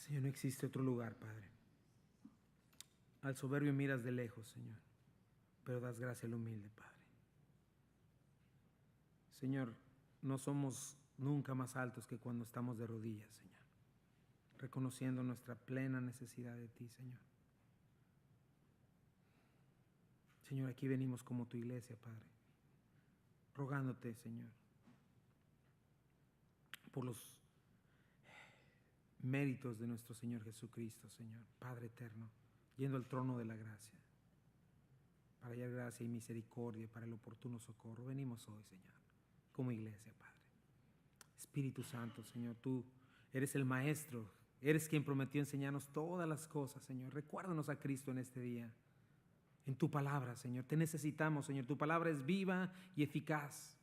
Señor, no existe otro lugar, Padre. Al soberbio miras de lejos, Señor, pero das gracia al humilde, Padre. Señor, no somos nunca más altos que cuando estamos de rodillas, Señor, reconociendo nuestra plena necesidad de ti, Señor. Señor, aquí venimos como tu iglesia, Padre, rogándote, Señor, por los méritos de nuestro Señor Jesucristo, Señor, Padre eterno, yendo al trono de la gracia, para hallar gracia y misericordia para el oportuno socorro. Venimos hoy, Señor, como iglesia, Padre. Espíritu Santo, Señor, tú eres el Maestro, eres quien prometió enseñarnos todas las cosas, Señor. Recuérdanos a Cristo en este día, en tu palabra, Señor. Te necesitamos, Señor. Tu palabra es viva y eficaz,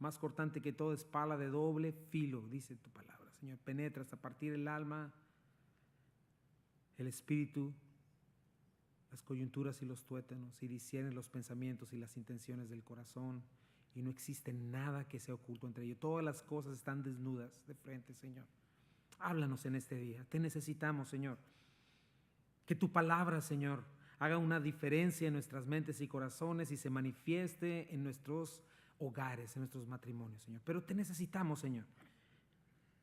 más cortante que toda espada de doble filo, dice tu palabra, Señor. Penetra hasta partir el alma, el espíritu, las coyunturas y los tuétanos, y discierne los pensamientos y las intenciones del corazón, y no existe nada que sea oculto entre ellos. Todas las cosas están desnudas de frente, Señor. Háblanos en este día. Te necesitamos, Señor. Que tu palabra, Señor, haga una diferencia en nuestras mentes y corazones y se manifieste en nuestros hogares, en nuestros matrimonios, Señor. Pero te necesitamos, Señor.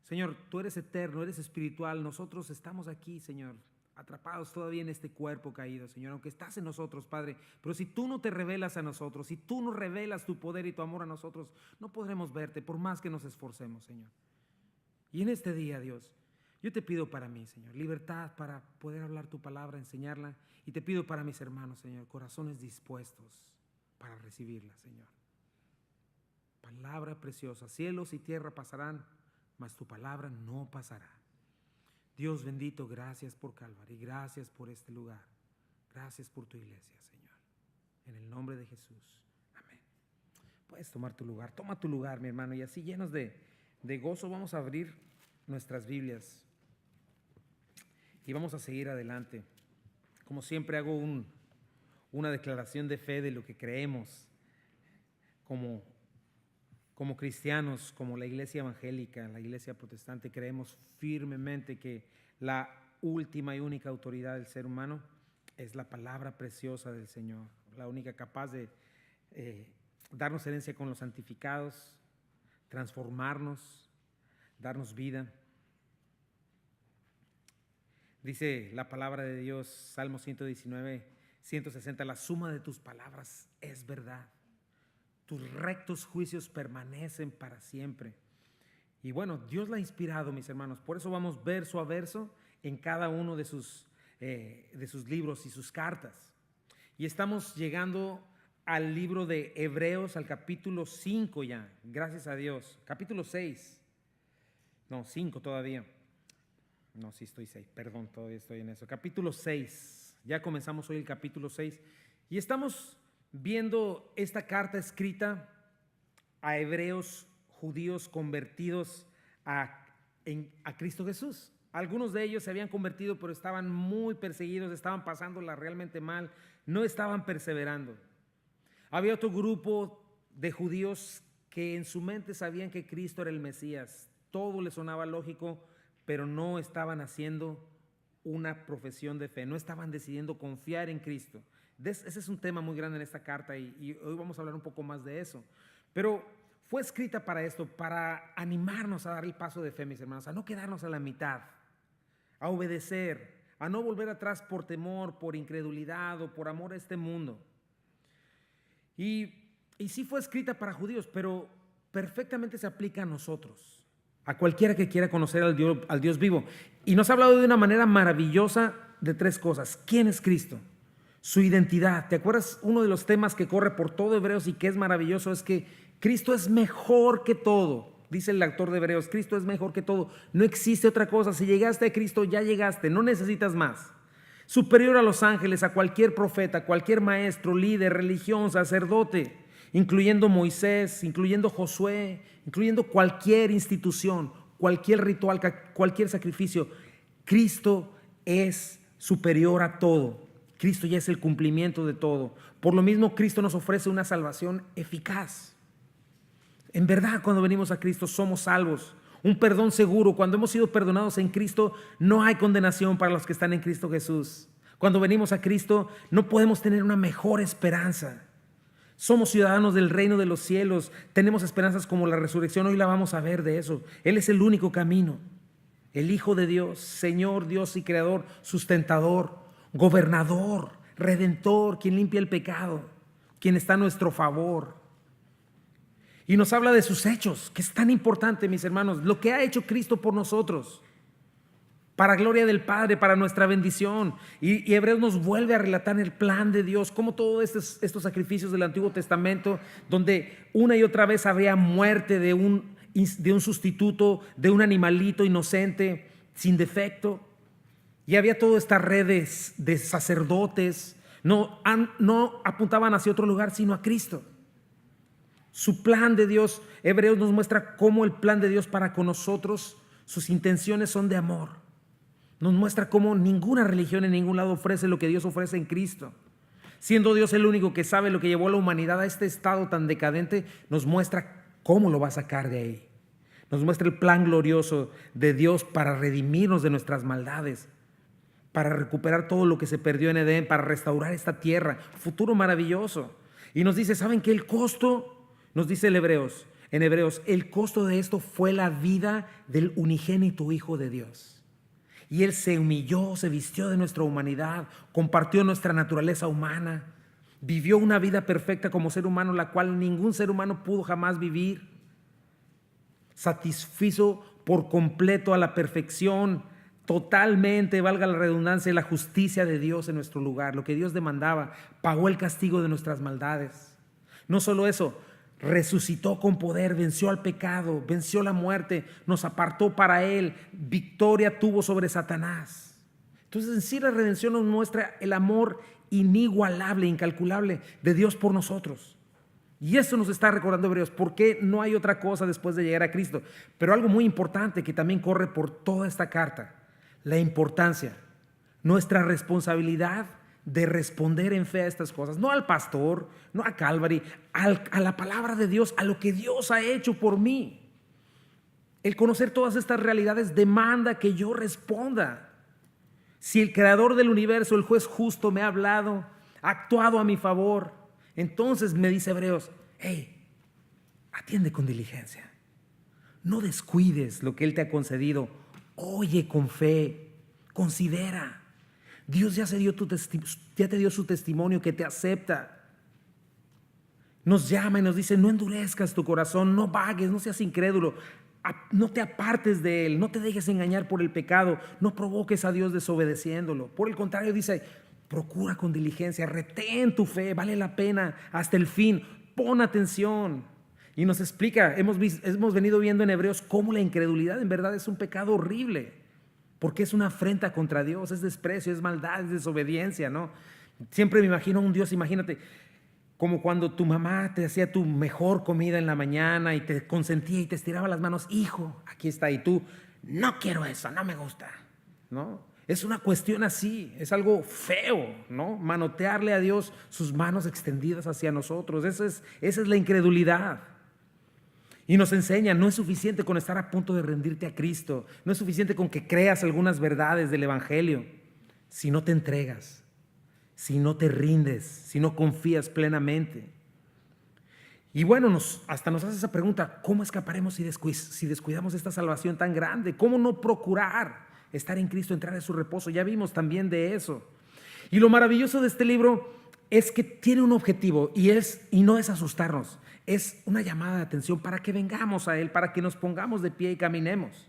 Señor, tú eres eterno, eres espiritual. Nosotros estamos aquí, Señor, atrapados todavía en este cuerpo caído, Señor, aunque estás en nosotros, Padre. Pero si tú no te revelas a nosotros, si tú no revelas tu poder y tu amor a nosotros, no podremos verte por más que nos esforcemos, Señor. Y en este día, Dios, yo te pido para mí, Señor, libertad para poder hablar tu palabra, enseñarla. Y te pido para mis hermanos, Señor, corazones dispuestos para recibirla, Señor. Palabra preciosa, cielos y tierra pasarán, mas tu palabra no pasará. Dios bendito, gracias por Calvary, gracias por este lugar, gracias por tu iglesia, Señor. En el nombre de Jesús, amén. Puedes tomar tu lugar, toma tu lugar, mi hermano, y así llenos de gozo vamos a abrir nuestras Biblias y vamos a seguir adelante. Como siempre hago una declaración de fe de lo que creemos como cristianos, como la iglesia evangélica, la iglesia protestante. Creemos firmemente que la última y única autoridad del ser humano es la palabra preciosa del Señor, la única capaz de darnos herencia con los santificados, transformarnos, darnos vida. Dice la palabra de Dios, Salmo 119, 160, la suma de tus palabras es verdad. Tus rectos juicios permanecen para siempre. Y bueno, Dios la ha inspirado, mis hermanos. Por eso vamos verso a verso en cada uno de sus libros y sus cartas. Y estamos llegando al libro de Hebreos, al capítulo 5 ya, gracias a Dios. Capítulo 6. No, 5 todavía. No, sí estoy 6, perdón, todavía estoy en eso. Capítulo 6. Ya comenzamos hoy el capítulo 6. Y estamos viendo esta carta escrita a hebreos judíos convertidos a Cristo Jesús. Algunos de ellos se habían convertido, pero estaban muy perseguidos, estaban pasándola realmente mal, no estaban perseverando. Había otro grupo de judíos que en su mente sabían que Cristo era el Mesías. Todo les sonaba lógico, pero no estaban haciendo una profesión de fe, no estaban decidiendo confiar en Cristo. Ese es un tema muy grande en esta carta y hoy vamos a hablar un poco más de eso. Pero fue escrita para esto, para animarnos a dar el paso de fe, mis hermanos, a no quedarnos a la mitad, a obedecer, a no volver atrás por temor, por incredulidad o por amor a este mundo. Y sí fue escrita para judíos, pero perfectamente se aplica a nosotros, a cualquiera que quiera conocer al Dios vivo. Y nos ha hablado de una manera maravillosa de tres cosas. ¿Quién es Cristo? Su identidad. ¿Te acuerdas? Uno de los temas que corre por todo Hebreos y que es maravilloso es que Cristo es mejor que todo. Dice el autor de Hebreos, Cristo es mejor que todo. No existe otra cosa. Si llegaste a Cristo, ya llegaste. No necesitas más. Superior a los ángeles, a cualquier profeta, cualquier maestro, líder, religión, sacerdote, incluyendo Moisés, incluyendo Josué, incluyendo cualquier institución, cualquier ritual, cualquier sacrificio. Cristo es superior a todo. Cristo ya es el cumplimiento de todo. Por lo mismo, Cristo nos ofrece una salvación eficaz. En verdad, cuando venimos a Cristo somos salvos. un perdón seguro. Cuando hemos sido perdonados en Cristo, no hay condenación para los que están en Cristo Jesús. Cuando venimos a Cristo, no podemos tener una mejor esperanza. Somos ciudadanos del reino de los cielos. Tenemos esperanzas como la resurrección. Hoy la vamos a ver de eso. Él es el único camino. El Hijo de Dios, Señor, Dios y Creador, sustentador, gobernador, redentor, quien limpia el pecado, quien está a nuestro favor. Y nos habla de sus hechos, que es tan importante, mis hermanos, lo que ha hecho Cristo por nosotros, para gloria del Padre, para nuestra bendición. Y Hebreos nos vuelve a relatar el plan de Dios, como todos estos sacrificios del Antiguo Testamento, donde una y otra vez había muerte de un sustituto, de un animalito inocente, sin defecto. Y había toda esta red de sacerdotes, no apuntaban hacia otro lugar, sino a Cristo. Su plan de Dios, Hebreos nos muestra cómo el plan de Dios para con nosotros, sus intenciones son de amor. Nos muestra cómo ninguna religión en ningún lado ofrece lo que Dios ofrece en Cristo. Siendo Dios el único que sabe lo que llevó a la humanidad a este estado tan decadente, nos muestra cómo lo va a sacar de ahí. Nos muestra el plan glorioso de Dios para redimirnos de nuestras maldades, para recuperar todo lo que se perdió en Edén, para restaurar esta tierra, futuro maravilloso. Y nos dice, ¿saben qué? El costo, nos dice en Hebreos, el costo de esto fue la vida del unigénito Hijo de Dios. Y Él se humilló, se vistió de nuestra humanidad, compartió nuestra naturaleza humana, vivió una vida perfecta como ser humano, la cual ningún ser humano pudo jamás vivir. Satisfizo por completo a la perfección, totalmente, valga la redundancia, la justicia de Dios en nuestro lugar, lo que Dios demandaba, pagó el castigo de nuestras maldades. No solo eso, resucitó con poder, venció al pecado, venció la muerte, nos apartó para Él, victoria tuvo sobre Satanás. Entonces en sí la redención nos muestra el amor inigualable, incalculable de Dios por nosotros. Y eso nos está recordando Hebreos, porque no hay otra cosa después de llegar a Cristo. Pero algo muy importante que también corre por toda esta carta, la importancia, nuestra responsabilidad de responder en fe a estas cosas, no al pastor, no a Calvary, a la palabra de Dios, a lo que Dios ha hecho por mí. El conocer todas estas realidades demanda que yo responda. Si el creador del universo, el juez justo, me ha hablado, ha actuado a mi favor, entonces me dice Hebreos, hey, atiende con diligencia, no descuides lo que Él te ha concedido, oye con fe, considera. Dios ya te dio su testimonio que te acepta. Nos llama y nos dice, no endurezcas tu corazón, no vagues, no seas incrédulo, no te apartes de Él, no te dejes engañar por el pecado, no provoques a Dios desobedeciéndolo. Por el contrario, dice, procura con diligencia, retén tu fe, vale la pena hasta el fin, pon atención. Y nos explica, hemos venido viendo en Hebreos cómo la incredulidad en verdad es un pecado horrible. Porque es una afrenta contra Dios, es desprecio, es maldad, es desobediencia, ¿no? Siempre me imagino a un Dios, imagínate, como cuando tu mamá te hacía tu mejor comida en la mañana y te consentía y te estiraba las manos, hijo, aquí está, y tú, no quiero eso, no me gusta, ¿no? Es una cuestión así, es algo feo, ¿no? Manotearle a Dios sus manos extendidas hacia nosotros, esa es la incredulidad. Y nos enseña, no es suficiente con estar a punto de rendirte a Cristo, no es suficiente con que creas algunas verdades del Evangelio, si no te entregas, si no te rindes, si no confías plenamente. Y bueno, hasta nos hace esa pregunta, ¿cómo escaparemos si descuidamos esta salvación tan grande? ¿Cómo no procurar estar en Cristo, entrar en su reposo? Ya vimos también de eso. Y lo maravilloso de este libro es que tiene un objetivo y no es asustarnos. Es una llamada de atención para que vengamos a Él, para que nos pongamos de pie y caminemos.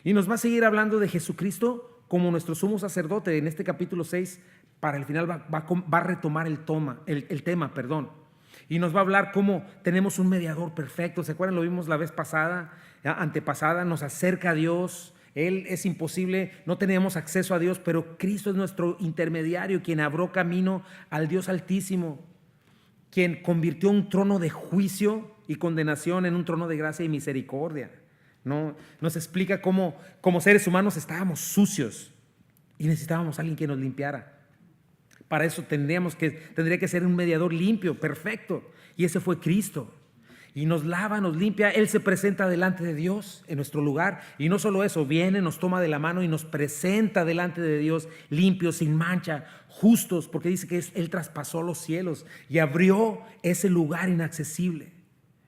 Y nos va a seguir hablando de Jesucristo como nuestro sumo sacerdote. En este capítulo 6, para el final va a retomar el tema. Y nos va a hablar cómo tenemos un mediador perfecto. ¿Se acuerdan? Lo vimos la vez pasada, antepasada. Nos acerca a Dios. Él es imposible, no tenemos acceso a Dios, pero Cristo es nuestro intermediario, quien abrió camino al Dios Altísimo, quien convirtió un trono de juicio y condenación en un trono de gracia y misericordia, ¿no? Nos explica cómo como seres humanos estábamos sucios y necesitábamos a alguien que nos limpiara. Para eso tendría que ser un mediador limpio, perfecto, y ese fue Cristo. y nos lava, nos limpia. Él se presenta delante de Dios en nuestro lugar, y no solo eso, viene, nos toma de la mano y nos presenta delante de Dios limpios, sin mancha, justos, porque dice que Él traspasó los cielos y abrió ese lugar inaccesible,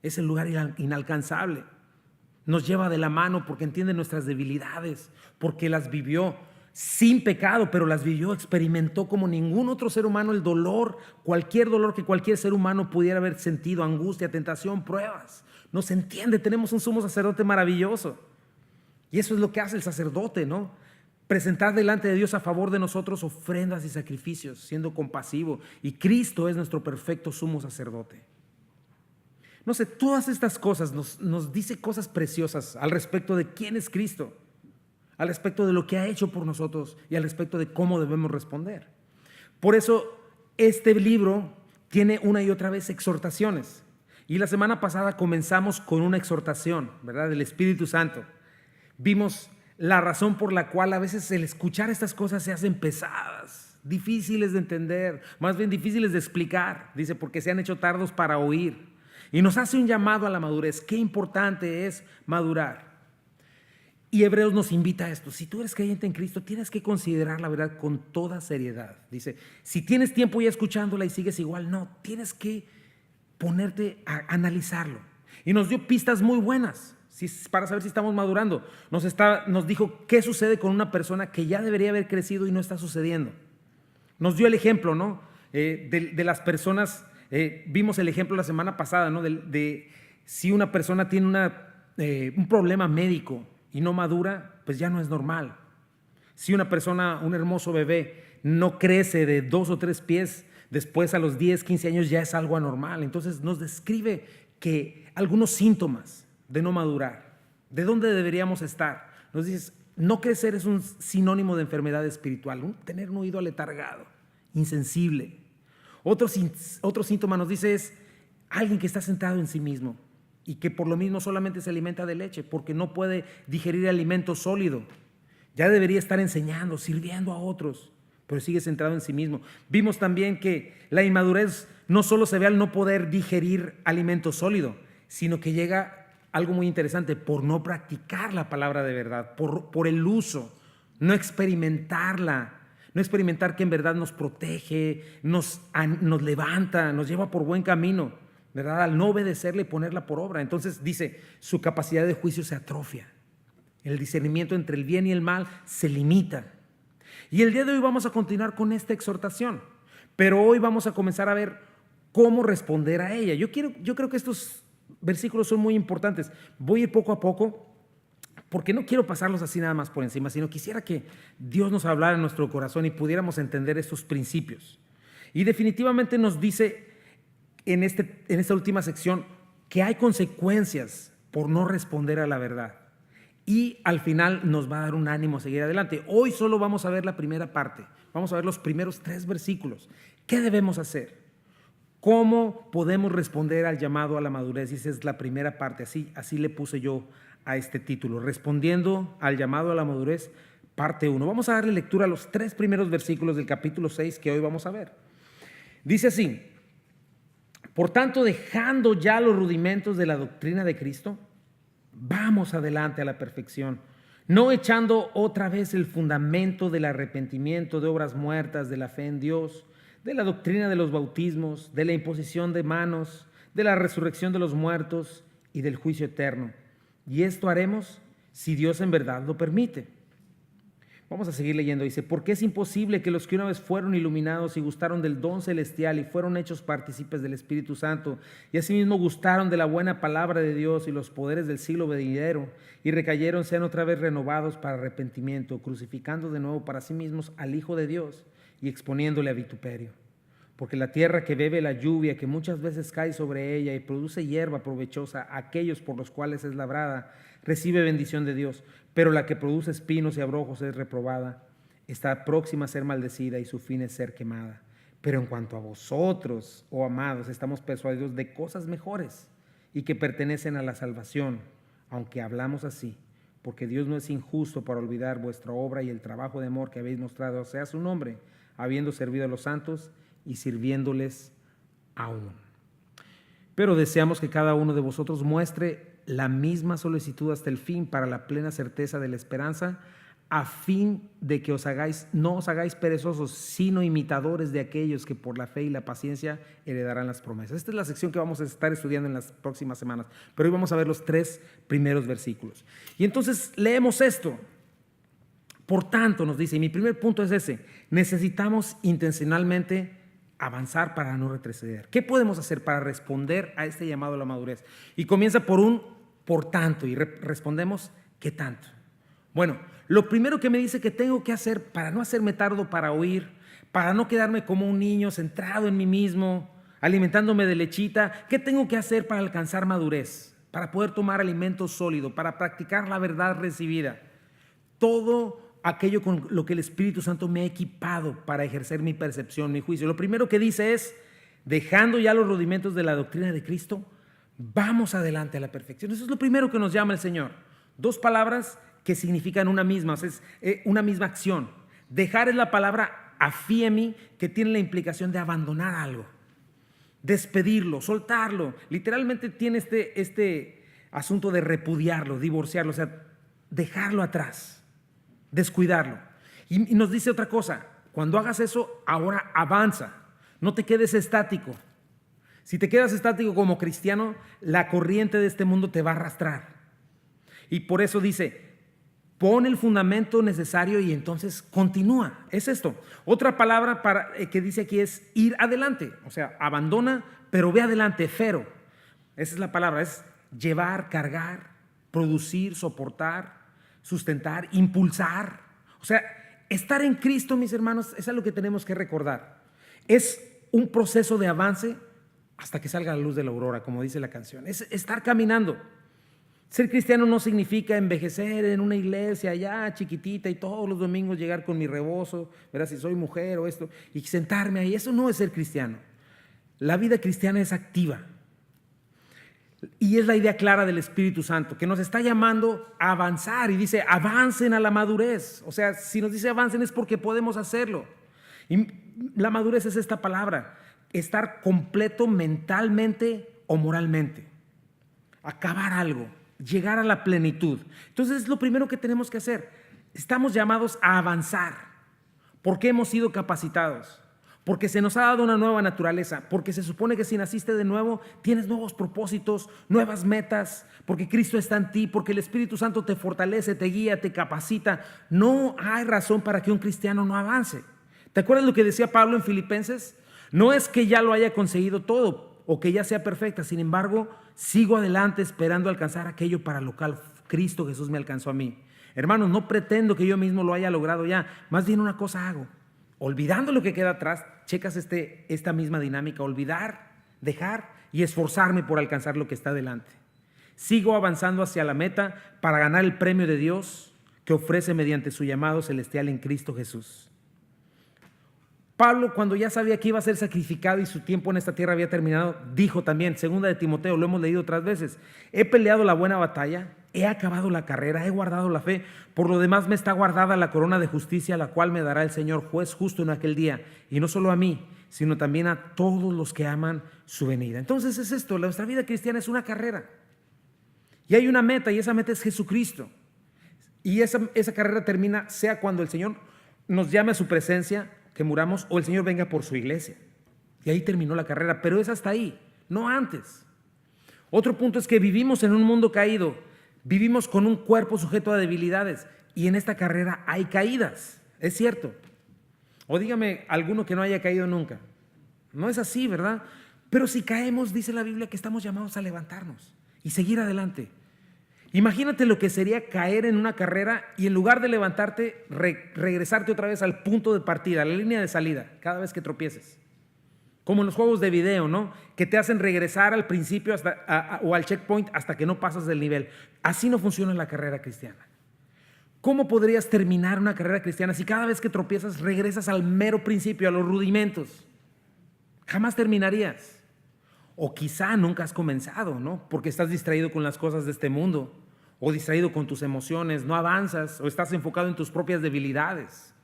ese lugar inalcanzable. Nos lleva de la mano porque entiende nuestras debilidades, porque las vivió sin pecado, pero las vivió, experimentó como ningún otro ser humano el dolor, cualquier dolor que cualquier ser humano pudiera haber sentido, angustia, tentación, pruebas. Nos entiende, tenemos un sumo sacerdote maravilloso. Y eso es lo que hace el sacerdote, ¿no? Presentar delante de Dios a favor de nosotros ofrendas y sacrificios, siendo compasivo. Y Cristo es nuestro perfecto sumo sacerdote. No sé, todas estas cosas nos dice cosas preciosas al respecto de quién es Cristo, al respecto de lo que ha hecho por nosotros y al respecto de cómo debemos responder. Por eso este libro tiene una y otra vez exhortaciones. Y la semana pasada comenzamos con una exhortación, ¿verdad? Del Espíritu Santo. Vimos la razón por la cual a veces el escuchar estas cosas se hacen pesadas, difíciles de entender, más bien difíciles de explicar. Dice, porque se han hecho tardos para oír. Y nos hace un llamado a la madurez. Qué importante es madurar. Y Hebreos nos invita a esto. Si tú eres creyente en Cristo, tienes que considerar la verdad con toda seriedad. Dice, si tienes tiempo ya escuchándola y sigues igual, no, tienes que ponerte a analizarlo. Y nos dio pistas muy buenas para saber si estamos madurando. Nos dijo qué sucede con una persona que ya debería haber crecido y no está sucediendo. Nos dio el ejemplo, ¿no? De las personas, vimos el ejemplo la semana pasada, ¿no? De si una persona tiene un problema médico y no madura, pues ya no es normal. Si una persona, un hermoso bebé, no crece de 2 o 3 pies, después a los 10, 15 años ya es algo anormal. Entonces nos describe que algunos síntomas de no madurar, de dónde deberíamos estar. Nos dice, no crecer es un sinónimo de enfermedad espiritual, tener un oído aletargado, insensible. Otro síntoma nos dice es alguien que está centrado en sí mismo y que por lo mismo solamente se alimenta de leche porque no puede digerir alimento sólido. Ya debería estar enseñando, sirviendo a otros, pero sigue centrado en sí mismo. Vimos también que la inmadurez no solo se ve al no poder digerir alimento sólido, sino que llega algo muy interesante, por no practicar la palabra de verdad, por el uso, no experimentarla, no experimentar que en verdad nos protege, nos levanta, nos lleva por buen camino, ¿verdad? Al no obedecerle y ponerla por obra. Entonces dice, su capacidad de juicio se atrofia. El discernimiento entre el bien y el mal se limita. Y el día de hoy vamos a continuar con esta exhortación, pero hoy vamos a comenzar a ver cómo responder a ella. Yo creo que estos versículos son muy importantes. Voy a ir poco a poco, porque no quiero pasarlos así nada más por encima, sino quisiera que Dios nos hablara en nuestro corazón y pudiéramos entender estos principios. Y definitivamente nos dice en esta última sección que hay consecuencias por no responder a la verdad. Y al final nos va a dar un ánimo a seguir adelante. Hoy solo vamos a ver la primera parte. Vamos a ver los primeros 3 versículos. ¿Qué debemos hacer? ¿Cómo podemos responder al llamado a la madurez? Y esa es la primera parte. Así le puse yo a este título. Respondiendo al llamado a la madurez, parte 1. Vamos a darle lectura a los 3 primeros versículos del capítulo 6 que hoy vamos a ver. Dice así: por tanto, dejando ya los rudimentos de la doctrina de Cristo, vamos adelante a la perfección, no echando otra vez el fundamento del arrepentimiento de obras muertas, de la fe en Dios, de la doctrina de los bautismos, de la imposición de manos, de la resurrección de los muertos y del juicio eterno. Y esto haremos si Dios en verdad lo permite. Vamos a seguir leyendo. Dice, porque es imposible que los que una vez fueron iluminados y gustaron del don celestial y fueron hechos partícipes del Espíritu Santo y asimismo gustaron de la buena palabra de Dios y los poderes del siglo venidero y recayeron, sean otra vez renovados para arrepentimiento, crucificando de nuevo para sí mismos al Hijo de Dios y exponiéndole a vituperio. Porque la tierra que bebe la lluvia, que muchas veces cae sobre ella y produce hierba provechosa, aquellos por los cuales es labrada, recibe bendición de Dios. Pero la que produce espinos y abrojos es reprobada, está próxima a ser maldecida y su fin es ser quemada. Pero en cuanto a vosotros, oh amados, estamos persuadidos de cosas mejores y que pertenecen a la salvación, aunque hablamos así, porque Dios no es injusto para olvidar vuestra obra y el trabajo de amor que habéis mostrado sea su nombre, habiendo servido a los santos y sirviéndoles aún. Pero deseamos que cada uno de vosotros muestre la misma solicitud hasta el fin para la plena certeza de la esperanza, a fin de que no os hagáis perezosos, sino imitadores de aquellos que por la fe y la paciencia heredarán las promesas. Esta es la sección que vamos a estar estudiando en las próximas semanas, pero hoy vamos a ver los 3 primeros versículos. Y entonces leemos esto. Por tanto, nos dice, y mi primer punto es ese: necesitamos intencionalmente avanzar para no retroceder. ¿Qué podemos hacer para responder a este llamado a la madurez? Y comienza por tanto, y respondemos, ¿qué tanto? Bueno, lo primero que me dice que tengo que hacer para no hacerme tardo para oír, para no quedarme como un niño centrado en mí mismo, alimentándome de lechita, ¿qué tengo que hacer para alcanzar madurez? Para poder tomar alimento sólido, para practicar la verdad recibida. Todo aquello con lo que el Espíritu Santo me ha equipado para ejercer mi percepción, mi juicio. Lo primero que dice es, dejando ya los rudimentos de la doctrina de Cristo, vamos adelante a la perfección. Eso es lo primero que nos llama el Señor. 2 palabras que significan una misma, o sea, es una misma acción. Dejar es la palabra afiemi, que tiene la implicación de abandonar algo, despedirlo, soltarlo. Literalmente tiene este asunto de repudiarlo, divorciarlo, o sea, dejarlo atrás, descuidarlo. Y nos dice otra cosa: cuando hagas eso, ahora avanza, no te quedes estático. Si te quedas estático como cristiano, la corriente de este mundo te va a arrastrar. Y por eso dice, pon el fundamento necesario y entonces continúa. Es esto. Otra palabra que dice aquí es ir adelante. O sea, abandona, pero ve adelante, fero. Esa es la palabra, es llevar, cargar, producir, soportar, sustentar, impulsar. O sea, estar en Cristo, mis hermanos, es algo que tenemos que recordar. Es un proceso de avance hasta que salga la luz de la aurora, como dice la canción. Es estar caminando. Ser cristiano no significa envejecer en una iglesia allá chiquitita y todos los domingos llegar con mi rebozo, verás si soy mujer o esto, y sentarme ahí. Eso no es ser cristiano. La vida cristiana es activa. Y es la idea clara del Espíritu Santo, que nos está llamando a avanzar, y dice, avancen a la madurez. O sea, si nos dice avancen es porque podemos hacerlo. Y la madurez es esta palabra, estar completo mentalmente o moralmente, acabar algo, llegar a la plenitud. Entonces es lo primero que tenemos que hacer. Estamos llamados a avanzar. ¿Por qué hemos sido capacitados? Porque se nos ha dado una nueva naturaleza, porque se supone que si naciste de nuevo, tienes nuevos propósitos, nuevas metas, porque Cristo está en ti, porque el Espíritu Santo te fortalece, te guía, te capacita. No hay razón para que un cristiano no avance. ¿Te acuerdas lo que decía Pablo en Filipenses? No es que ya lo haya conseguido todo o que ya sea perfecta, sin embargo, sigo adelante esperando alcanzar aquello para lo cual Cristo Jesús me alcanzó a mí. Hermanos, no pretendo que yo mismo lo haya logrado ya, más bien una cosa hago. Olvidando lo que queda atrás, checas esta misma dinámica: olvidar, dejar y esforzarme por alcanzar lo que está delante. Sigo avanzando hacia la meta para ganar el premio de Dios que ofrece mediante su llamado celestial en Cristo Jesús. Pablo, cuando ya sabía que iba a ser sacrificado y su tiempo en esta tierra había terminado, dijo también, segunda de Timoteo, lo hemos leído otras veces: he peleado la buena batalla, he acabado la carrera, he guardado la fe, por lo demás me está guardada la corona de justicia, la cual me dará el Señor juez justo en aquel día, y no solo a mí, sino también a todos los que aman su venida. Entonces es esto, nuestra vida cristiana es una carrera, y hay una meta, y esa meta es Jesucristo, y esa carrera termina sea cuando el Señor nos llame a su presencia, que muramos, o el Señor venga por su iglesia. Y ahí terminó la carrera, pero es hasta ahí, no antes. Otro punto es que vivimos en un mundo caído, vivimos con un cuerpo sujeto a debilidades, y en esta carrera hay caídas, es cierto. O dígame alguno que no haya caído nunca. No es así, ¿verdad? Pero si caemos, dice la Biblia que estamos llamados a levantarnos y seguir adelante. Imagínate lo que sería caer en una carrera y en lugar de levantarte, regresarte otra vez al punto de partida, a la línea de salida, cada vez que tropieces. Como en los juegos de video, ¿no? Que te hacen regresar al principio o al checkpoint hasta que no pasas del nivel. Así no funciona la carrera cristiana. ¿Cómo podrías terminar una carrera cristiana si cada vez que tropiezas regresas al mero principio, a los rudimentos? Jamás terminarías. O quizá nunca has comenzado, ¿no? Porque estás distraído con las cosas de este mundo, o distraído con tus emociones, no avanzas, o estás enfocado en tus propias debilidades,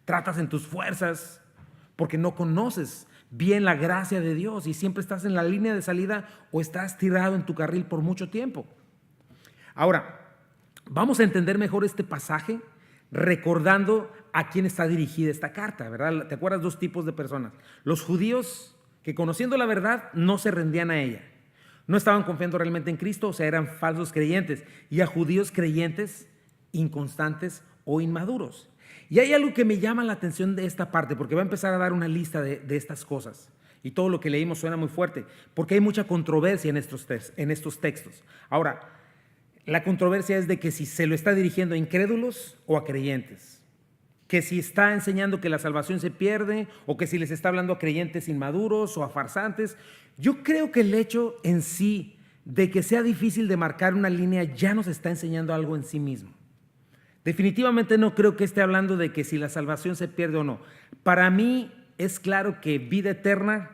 tratas en tus fuerzas, porque no conoces. bien la gracia de Dios y siempre estás en la línea de salida o estás tirado en tu carril por mucho tiempo. Ahora, vamos a entender mejor este pasaje recordando a quién está dirigida esta carta, ¿verdad? ¿Te acuerdas? Dos tipos de personas. Los judíos que conociendo la verdad no se rendían a ella. No estaban confiando realmente en Cristo, o sea, eran falsos creyentes. Y a judíos creyentes inconstantes o inmaduros. Y hay algo que me llama la atención de esta parte, porque va a empezar a dar una lista de estas cosas. Y todo lo que leímos suena muy fuerte, porque hay mucha controversia en estos textos. Ahora, la controversia es de que si se lo está dirigiendo a incrédulos o a creyentes. Que si está enseñando que la salvación se pierde, o que si les está hablando a creyentes inmaduros o a farsantes. Yo creo que el hecho en sí de que sea difícil de marcar una línea ya nos está enseñando algo en sí mismo. Definitivamente no creo que esté hablando de que si la salvación se pierde o no. Para mí es claro que vida eterna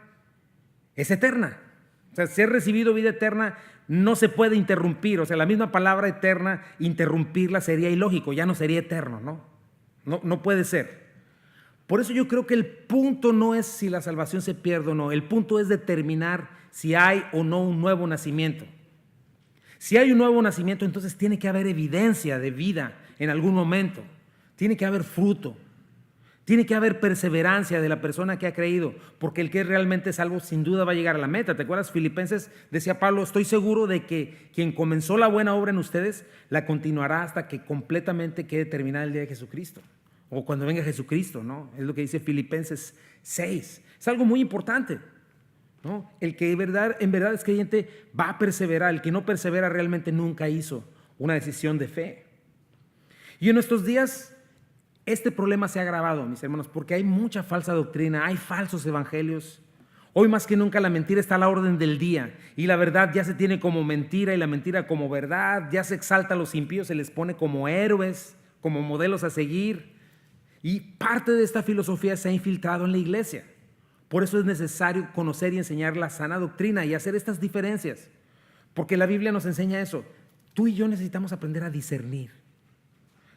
es eterna. O sea, si he recibido vida eterna no se puede interrumpir. O sea, la misma palabra eterna, interrumpirla sería ilógico, ya no sería eterno, ¿no? No puede ser. Por eso yo creo que el punto no es si la salvación se pierde o no. El punto es determinar si hay o no un nuevo nacimiento. Si hay un nuevo nacimiento, entonces tiene que haber evidencia de vida en algún momento. Tiene que haber fruto. Tiene que haber perseverancia de la persona que ha creído, porque el que es realmente salvo sin duda va a llegar a la meta. ¿Te acuerdas? Filipenses decía Pablo, estoy seguro de que quien comenzó la buena obra en ustedes la continuará hasta que completamente quede terminada el día de Jesucristo. O cuando venga Jesucristo, ¿no? Es lo que dice Filipenses 6. Es algo muy importante, ¿no? El que en verdad es creyente va a perseverar. El que no persevera realmente nunca hizo una decisión de fe. Y en nuestros días este problema se ha agravado, mis hermanos, porque hay mucha falsa doctrina, hay falsos evangelios. Hoy más que nunca la mentira está a la orden del día y la verdad ya se tiene como mentira y la mentira como verdad. Ya se exalta a los impíos, se les pone como héroes, como modelos a seguir. Y parte de esta filosofía se ha infiltrado en la iglesia. Por eso es necesario conocer y enseñar la sana doctrina y hacer estas diferencias. Porque la Biblia nos enseña eso. Tú y yo necesitamos aprender a discernir.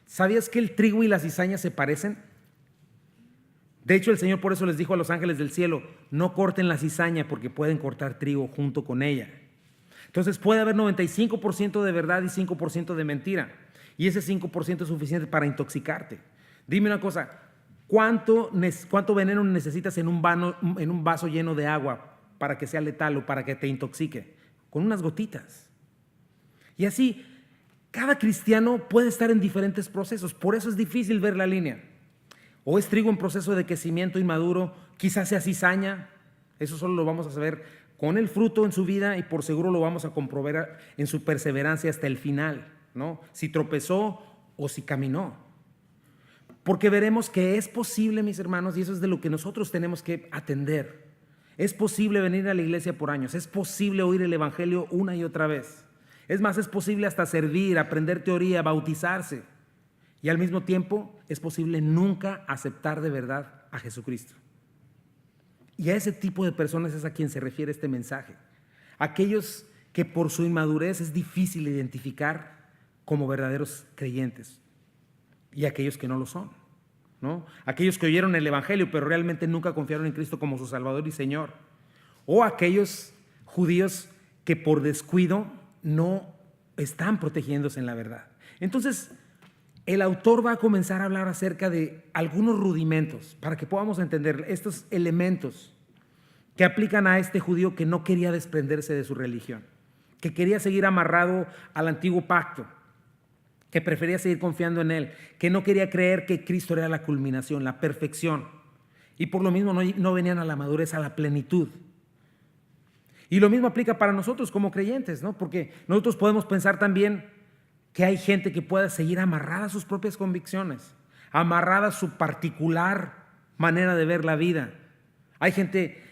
¿Sabías que el trigo y la cizaña se parecen? De hecho, el Señor por eso les dijo a los ángeles del cielo, no corten la cizaña porque pueden cortar trigo junto con ella. Entonces puede haber 95% de verdad y 5% de mentira. Y ese 5% es suficiente para intoxicarte. Dime una cosa, ¿cuánto veneno necesitas en un vaso lleno de agua para que sea letal o para que te intoxique? Con unas gotitas. Y así, cada cristiano puede estar en diferentes procesos, por eso es difícil ver la línea. O es trigo en proceso de crecimiento inmaduro, quizás sea cizaña, eso solo lo vamos a saber con el fruto en su vida y por seguro lo vamos a comprobar en su perseverancia hasta el final, ¿no? Si tropezó o si caminó. Porque veremos que es posible, mis hermanos, y eso es de lo que nosotros tenemos que atender. Es posible venir a la iglesia por años, es posible oír el evangelio una y otra vez. Es más, es posible hasta servir, aprender teoría, bautizarse. Y al mismo tiempo es posible nunca aceptar de verdad a Jesucristo. Y a ese tipo de personas es a quien se refiere este mensaje. Aquellos que por su inmadurez es difícil identificar como verdaderos creyentes. Y aquellos que no lo son, ¿no? Aquellos que oyeron el evangelio pero realmente nunca confiaron en Cristo como su Salvador y Señor. O aquellos judíos que por descuido no están protegiéndose en la verdad. Entonces, el autor va a comenzar a hablar acerca de algunos rudimentos para que podamos entender estos elementos que aplican a este judío que no quería desprenderse de su religión, que quería seguir amarrado al antiguo pacto, que prefería seguir confiando en él, que no quería creer que Cristo era la culminación, la perfección, y por lo mismo no venían a la madurez, a la plenitud. Y lo mismo aplica para nosotros como creyentes, ¿no? Porque nosotros podemos pensar también que hay gente que pueda seguir amarrada a sus propias convicciones, amarrada a su particular manera de ver la vida. Hay gente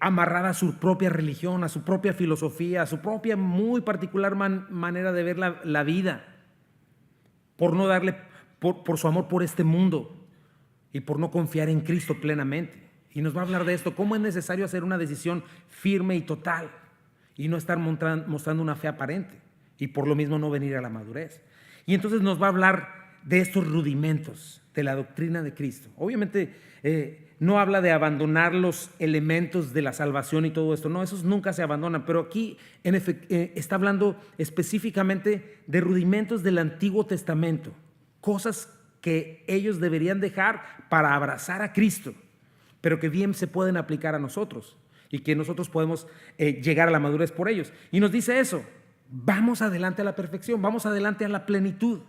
amarrada a su propia religión, a su propia filosofía, a su propia muy particular manera de ver la vida, por no darle, por su amor por este mundo y por no confiar en Cristo plenamente. Y nos va a hablar de esto, cómo es necesario hacer una decisión firme y total y no estar mostrando una fe aparente y por lo mismo no venir a la madurez. Y entonces nos va a hablar de estos rudimentos de la doctrina de Cristo. Obviamente no habla de abandonar los elementos de la salvación y todo esto, no, esos nunca se abandonan, pero aquí está hablando específicamente de rudimentos del Antiguo Testamento, cosas que ellos deberían dejar para abrazar a Cristo, pero que bien se pueden aplicar a nosotros y que nosotros podemos llegar a la madurez por ellos. Y nos dice eso, vamos adelante a la perfección, vamos adelante a la plenitud,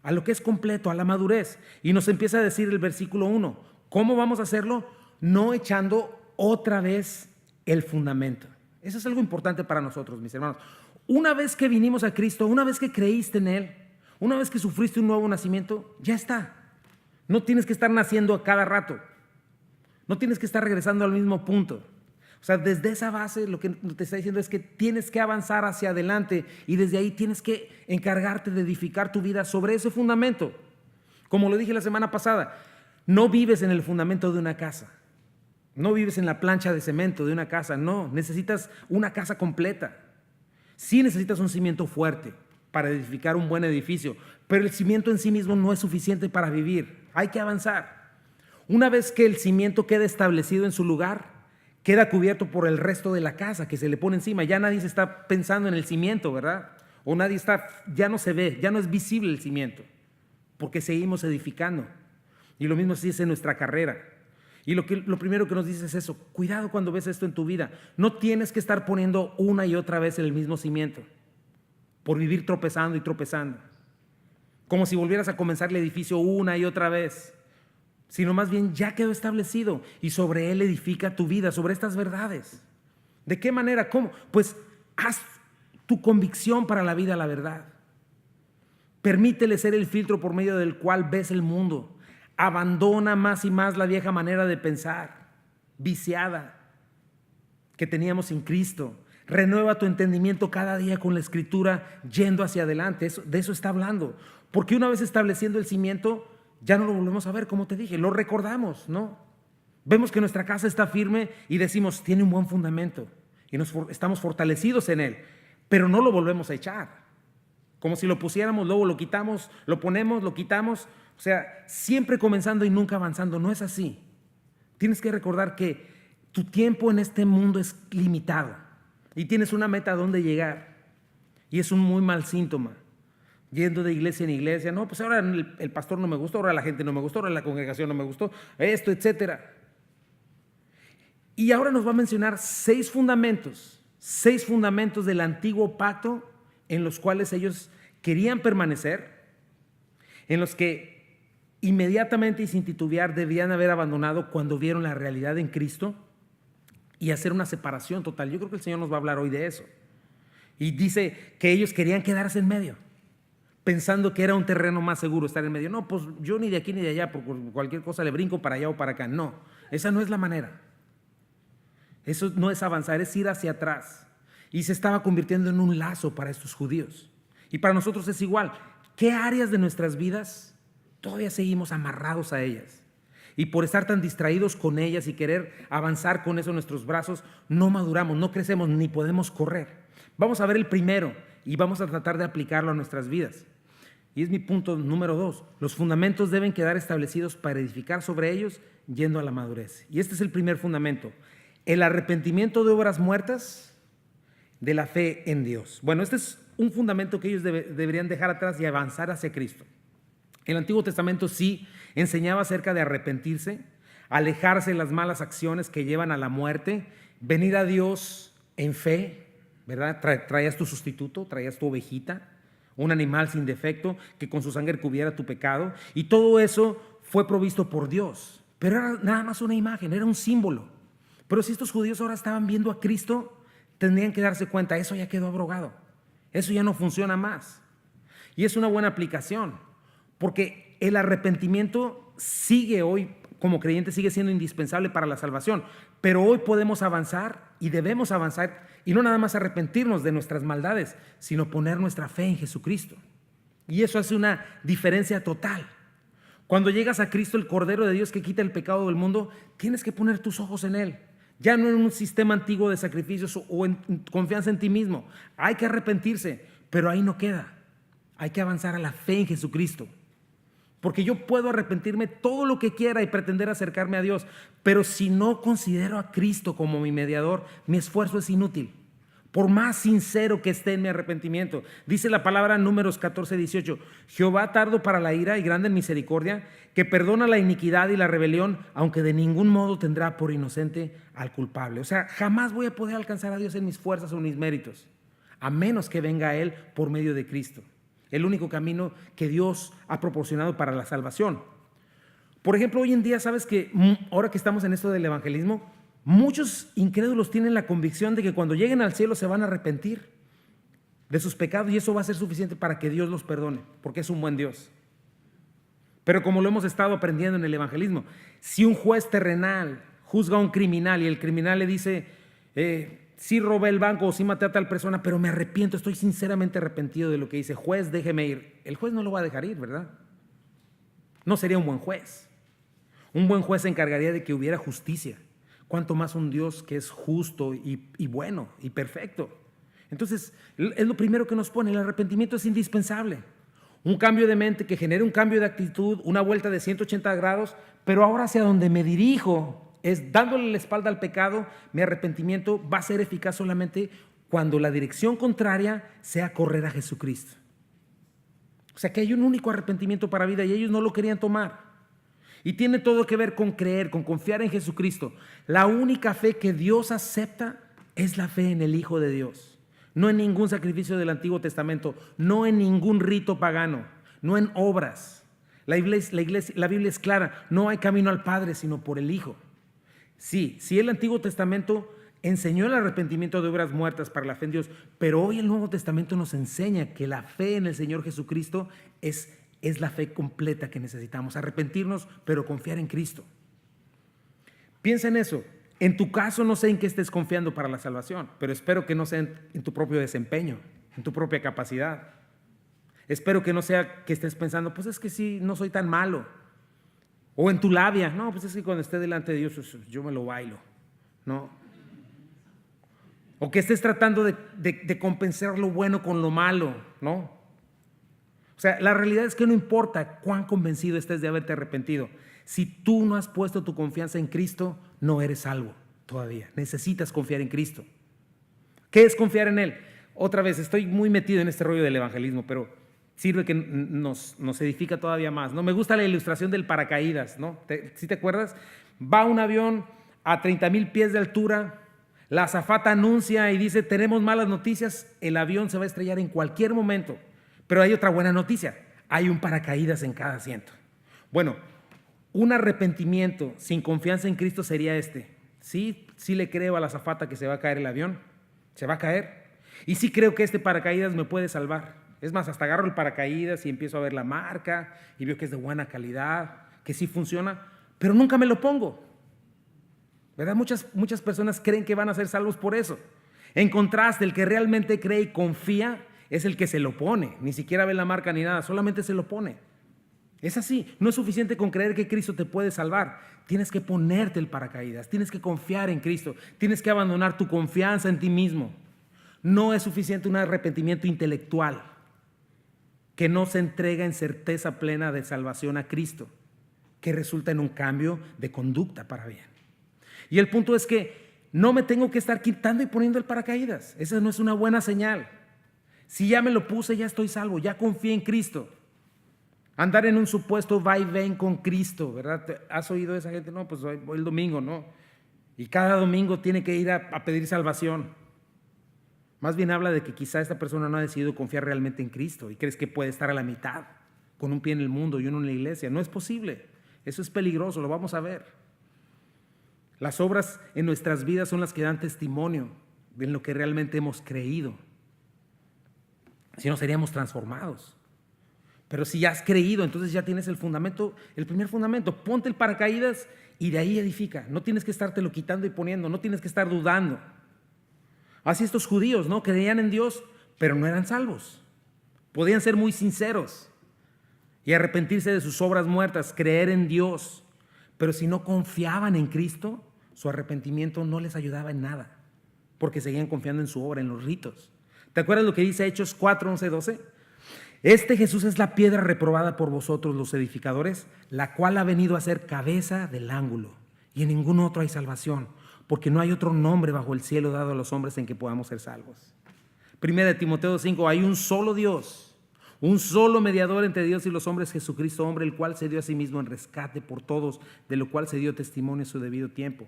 a lo que es completo, a la madurez. Y nos empieza a decir el versículo 1, ¿cómo vamos a hacerlo? No echando otra vez el fundamento. Eso es algo importante para nosotros, mis hermanos. Una vez que vinimos a Cristo, una vez que creíste en Él, una vez que sufriste un nuevo nacimiento, ya está. No tienes que estar naciendo a cada rato. No tienes que estar regresando al mismo punto. O sea, desde esa base lo que te está diciendo es que tienes que avanzar hacia adelante y desde ahí tienes que encargarte de edificar tu vida sobre ese fundamento. Como lo dije la semana pasada, no vives en el fundamento de una casa. No vives en la plancha de cemento de una casa, no. Necesitas una casa completa. Sí necesitas un cimiento fuerte para edificar un buen edificio, pero el cimiento en sí mismo no es suficiente para vivir. Hay que avanzar. Una vez que el cimiento queda establecido en su lugar, queda cubierto por el resto de la casa que se le pone encima. Ya nadie se está pensando en el cimiento, ¿verdad? O nadie está, ya no se ve, ya no es visible el cimiento, porque seguimos edificando. Y lo mismo se dice en nuestra carrera. Y lo primero que nos dice es eso, cuidado cuando ves esto en tu vida. No tienes que estar poniendo una y otra vez el mismo cimiento, por vivir tropezando y tropezando. Como si volvieras a comenzar el edificio una y otra vez. Sino más bien ya quedó establecido y sobre él edifica tu vida, sobre estas verdades. ¿De qué manera? ¿Cómo? Pues haz tu convicción para la vida la verdad. Permítele ser el filtro por medio del cual ves el mundo. Abandona más y más la vieja manera de pensar, viciada, que teníamos sin Cristo. Renueva tu entendimiento cada día con la Escritura, yendo hacia adelante. De eso está hablando. Porque una vez estableciendo el cimiento, ya no lo volvemos a ver, como te dije, lo recordamos, ¿no? Vemos que nuestra casa está firme y decimos, tiene un buen fundamento y estamos fortalecidos en él, pero no lo volvemos a echar. Como si lo pusiéramos, luego lo quitamos, lo ponemos, lo quitamos. O sea, siempre comenzando y nunca avanzando. No es así. Tienes que recordar que tu tiempo en este mundo es limitado y tienes una meta a dónde llegar. Y es un muy mal síntoma. Yendo de iglesia en iglesia, no, pues ahora el pastor no me gustó, ahora la gente no me gustó, ahora la congregación no me gustó, esto, etcétera. Y ahora nos va a mencionar 6 fundamentos del antiguo pacto en los cuales ellos querían permanecer, en los que inmediatamente y sin titubear debían haber abandonado cuando vieron la realidad en Cristo y hacer una separación total. Yo creo que el Señor nos va a hablar hoy de eso. Y dice que ellos querían quedarse en medio, pensando que era un terreno más seguro estar en medio. No, pues yo ni de aquí ni de allá, por cualquier cosa le brinco para allá o para acá. No, esa no es la manera. Eso no es avanzar, es ir hacia atrás. Y se estaba convirtiendo en un lazo para estos judíos. Y para nosotros es igual. ¿Qué áreas de nuestras vidas todavía seguimos amarrados a ellas? Y por estar tan distraídos con ellas y querer avanzar con eso en nuestros brazos, no maduramos, no crecemos ni podemos correr. Vamos a ver el primero y vamos a tratar de aplicarlo a nuestras vidas. Y es mi punto número 2. Los fundamentos deben quedar establecidos para edificar sobre ellos yendo a la madurez. Y este es el primer fundamento. El arrepentimiento de obras muertas de la fe en Dios. Bueno, este es un fundamento que ellos deberían dejar atrás y avanzar hacia Cristo. El Antiguo Testamento sí enseñaba acerca de arrepentirse, alejarse de las malas acciones que llevan a la muerte, venir a Dios en fe, ¿verdad? Traías tu sustituto, traías tu ovejita, un animal sin defecto que con su sangre cubriera tu pecado, y todo eso fue provisto por Dios, pero era nada más una imagen, era un símbolo. Pero si estos judíos ahora estaban viendo a Cristo, tendrían que darse cuenta, eso ya quedó abrogado, eso ya no funciona más. Y es una buena aplicación, porque el arrepentimiento sigue hoy, como creyentes, sigue siendo indispensable para la salvación, pero hoy podemos avanzar y debemos avanzar, y no nada más arrepentirnos de nuestras maldades, sino poner nuestra fe en Jesucristo. Y eso hace una diferencia total. Cuando llegas a Cristo, el Cordero de Dios que quita el pecado del mundo, tienes que poner tus ojos en Él. Ya no en un sistema antiguo de sacrificios o en confianza en ti mismo. Hay que arrepentirse, pero ahí no queda. Hay que avanzar a la fe en Jesucristo. Porque yo puedo arrepentirme todo lo que quiera y pretender acercarme a Dios, pero si no considero a Cristo como mi mediador, mi esfuerzo es inútil. Por más sincero que esté en mi arrepentimiento. Dice la palabra en Números 14:18, Jehová tardo para la ira y grande en misericordia, que perdona la iniquidad y la rebelión, aunque de ningún modo tendrá por inocente al culpable. O sea, jamás voy a poder alcanzar a Dios en mis fuerzas o en mis méritos, a menos que venga a Él por medio de Cristo, el único camino que Dios ha proporcionado para la salvación. Por ejemplo, hoy en día, sabes que ahora que estamos en esto del evangelismo, muchos incrédulos tienen la convicción de que cuando lleguen al cielo se van a arrepentir de sus pecados y eso va a ser suficiente para que Dios los perdone, porque es un buen Dios. Pero como lo hemos estado aprendiendo en el evangelismo, si un juez terrenal juzga a un criminal y el criminal le dice, sí robé el banco o sí maté a tal persona, pero me arrepiento, estoy sinceramente arrepentido de lo que hice, juez, déjeme ir. El juez no lo va a dejar ir, ¿verdad? No sería un buen juez. Un buen juez se encargaría de que hubiera justicia. Cuanto más un Dios que es justo y bueno y perfecto. Entonces, es lo primero que nos pone, el arrepentimiento es indispensable. Un cambio de mente que genere un cambio de actitud, una vuelta de 180 grados, pero ahora hacia donde me dirijo es dándole la espalda al pecado. Mi arrepentimiento va a ser eficaz solamente cuando la dirección contraria sea correr a Jesucristo. O sea que hay un único arrepentimiento para vida y ellos no lo querían tomar. Y tiene todo que ver con creer, con confiar en Jesucristo. La única fe que Dios acepta es la fe en el Hijo de Dios. No en ningún sacrificio del Antiguo Testamento, no en ningún rito pagano, no en obras. La Biblia es clara, no hay camino al Padre sino por el Hijo. Sí, el Antiguo Testamento enseñó el arrepentimiento de obras muertas para la fe en Dios, pero hoy el Nuevo Testamento nos enseña que la fe en el Señor Jesucristo es la fe completa que necesitamos, arrepentirnos, pero confiar en Cristo. Piensa en eso. En tu caso no sé en qué estés confiando para la salvación, pero espero que no sea en tu propio desempeño, en tu propia capacidad. Espero que no sea que estés pensando, pues es que sí, no soy tan malo. O en tu labia, no, pues es que cuando esté delante de Dios yo me lo bailo, ¿no? O que estés tratando de compensar lo bueno con lo malo, ¿no? O sea, la realidad es que no importa cuán convencido estés de haberte arrepentido. Si tú no has puesto tu confianza en Cristo, no eres salvo todavía. Necesitas confiar en Cristo. ¿Qué es confiar en Él? Otra vez, estoy muy metido en este rollo del evangelismo, pero sirve que nos edifica todavía más, ¿no? Me gusta la ilustración del paracaídas, ¿no? ¿Sí te acuerdas? Va un avión a 30,000 pies de altura, la azafata anuncia y dice, tenemos malas noticias, el avión se va a estrellar en cualquier momento. Pero hay otra buena noticia, hay un paracaídas en cada asiento. Bueno, un arrepentimiento sin confianza en Cristo sería este. Sí le creo a la azafata que se va a caer el avión, se va a caer. Y sí creo que este paracaídas me puede salvar. Es más, hasta agarro el paracaídas y empiezo a ver la marca y veo que es de buena calidad, que sí funciona, pero nunca me lo pongo. ¿Verdad? Muchas personas creen que van a ser salvos por eso. En contraste, el que realmente cree y confía es el que se lo pone, ni siquiera ve la marca ni nada, solamente se lo pone. Es así, no es suficiente con creer que Cristo te puede salvar, tienes que ponerte el paracaídas, tienes que confiar en Cristo, tienes que abandonar tu confianza en ti mismo. No es suficiente un arrepentimiento intelectual que no se entrega en certeza plena de salvación a Cristo, que resulta en un cambio de conducta para bien. Y el punto es que no me tengo que estar quitando y poniendo el paracaídas, esa no es una buena señal. Si ya me lo puse, ya estoy salvo, ya confié en Cristo. Andar en un supuesto va y ven con Cristo, ¿verdad? ¿Has oído de esa gente? No, pues voy el domingo, ¿no? Y cada domingo tiene que ir a pedir salvación. Más bien habla de que quizá esta persona no ha decidido confiar realmente en Cristo y crees que puede estar a la mitad, con un pie en el mundo y uno en la iglesia. No es posible, eso es peligroso, lo vamos a ver. Las obras en nuestras vidas son las que dan testimonio de lo que realmente hemos creído. Si no, seríamos transformados. Pero si ya has creído, entonces ya tienes el fundamento, el primer fundamento. Ponte el paracaídas y de ahí edifica. No tienes que estártelo quitando y poniendo, no tienes que estar dudando. Así estos judíos, ¿no? Creían en Dios, pero no eran salvos. Podían ser muy sinceros y arrepentirse de sus obras muertas, creer en Dios. Pero si no confiaban en Cristo, su arrepentimiento no les ayudaba en nada, porque seguían confiando en su obra, en los ritos. ¿Te acuerdas lo que dice Hechos 4, 11, 12? Este Jesús es la piedra reprobada por vosotros los edificadores, la cual ha venido a ser cabeza del ángulo. Y en ningún otro hay salvación, porque no hay otro nombre bajo el cielo dado a los hombres en que podamos ser salvos. Primera de Timoteo 5, hay un solo Dios, un solo mediador entre Dios y los hombres, Jesucristo hombre, el cual se dio a sí mismo en rescate por todos, de lo cual se dio testimonio en su debido tiempo.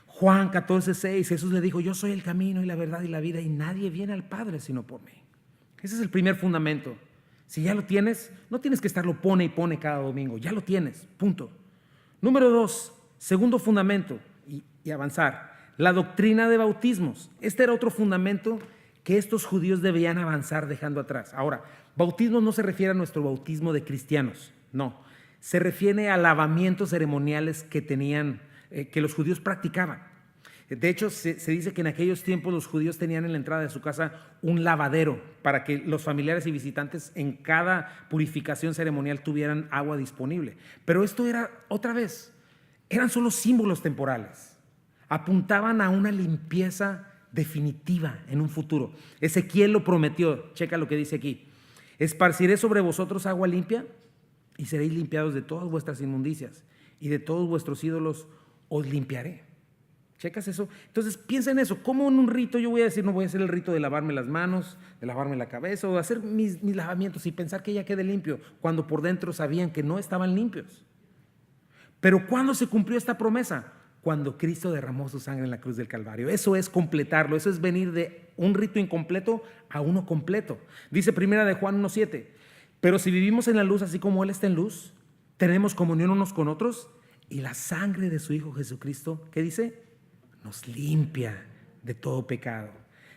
Juan 14:6, Jesús le dijo, yo soy el camino y la verdad y la vida, y nadie viene al Padre sino por mí. Ese es el primer fundamento. Si ya lo tienes, no tienes que estarlo pone y pone cada domingo, ya lo tienes, punto. Número 2, segundo fundamento, y avanzar, la doctrina de bautismos. Este era otro fundamento que estos judíos debían avanzar dejando atrás. Ahora, bautismo no se refiere a nuestro bautismo de cristianos, no, se refiere a lavamientos ceremoniales que tenían, que los judíos practicaban. De hecho, se dice que en aquellos tiempos los judíos tenían en la entrada de su casa un lavadero para que los familiares y visitantes en cada purificación ceremonial tuvieran agua disponible. Pero esto era, otra vez, eran solo símbolos temporales. Apuntaban a una limpieza definitiva en un futuro. Ezequiel lo prometió, checa lo que dice aquí. Esparciré sobre vosotros agua limpia y seréis limpiados de todas vuestras inmundicias y de todos vuestros ídolos os limpiaré. ¿Checas eso? Entonces piensa en eso. ¿Cómo en un rito yo voy a decir, no voy a hacer el rito de lavarme las manos, de lavarme la cabeza o de hacer mis lavamientos y pensar que ya quede limpio cuando por dentro sabían que no estaban limpios? Pero ¿cuándo se cumplió esta promesa? Cuando Cristo derramó su sangre en la cruz del Calvario. Eso es completarlo, eso es venir de un rito incompleto a uno completo. Dice primera de Juan 1:7, pero si vivimos en la luz así como Él está en luz, tenemos comunión unos con otros y la sangre de su Hijo Jesucristo, ¿qué dice? Nos limpia de todo pecado.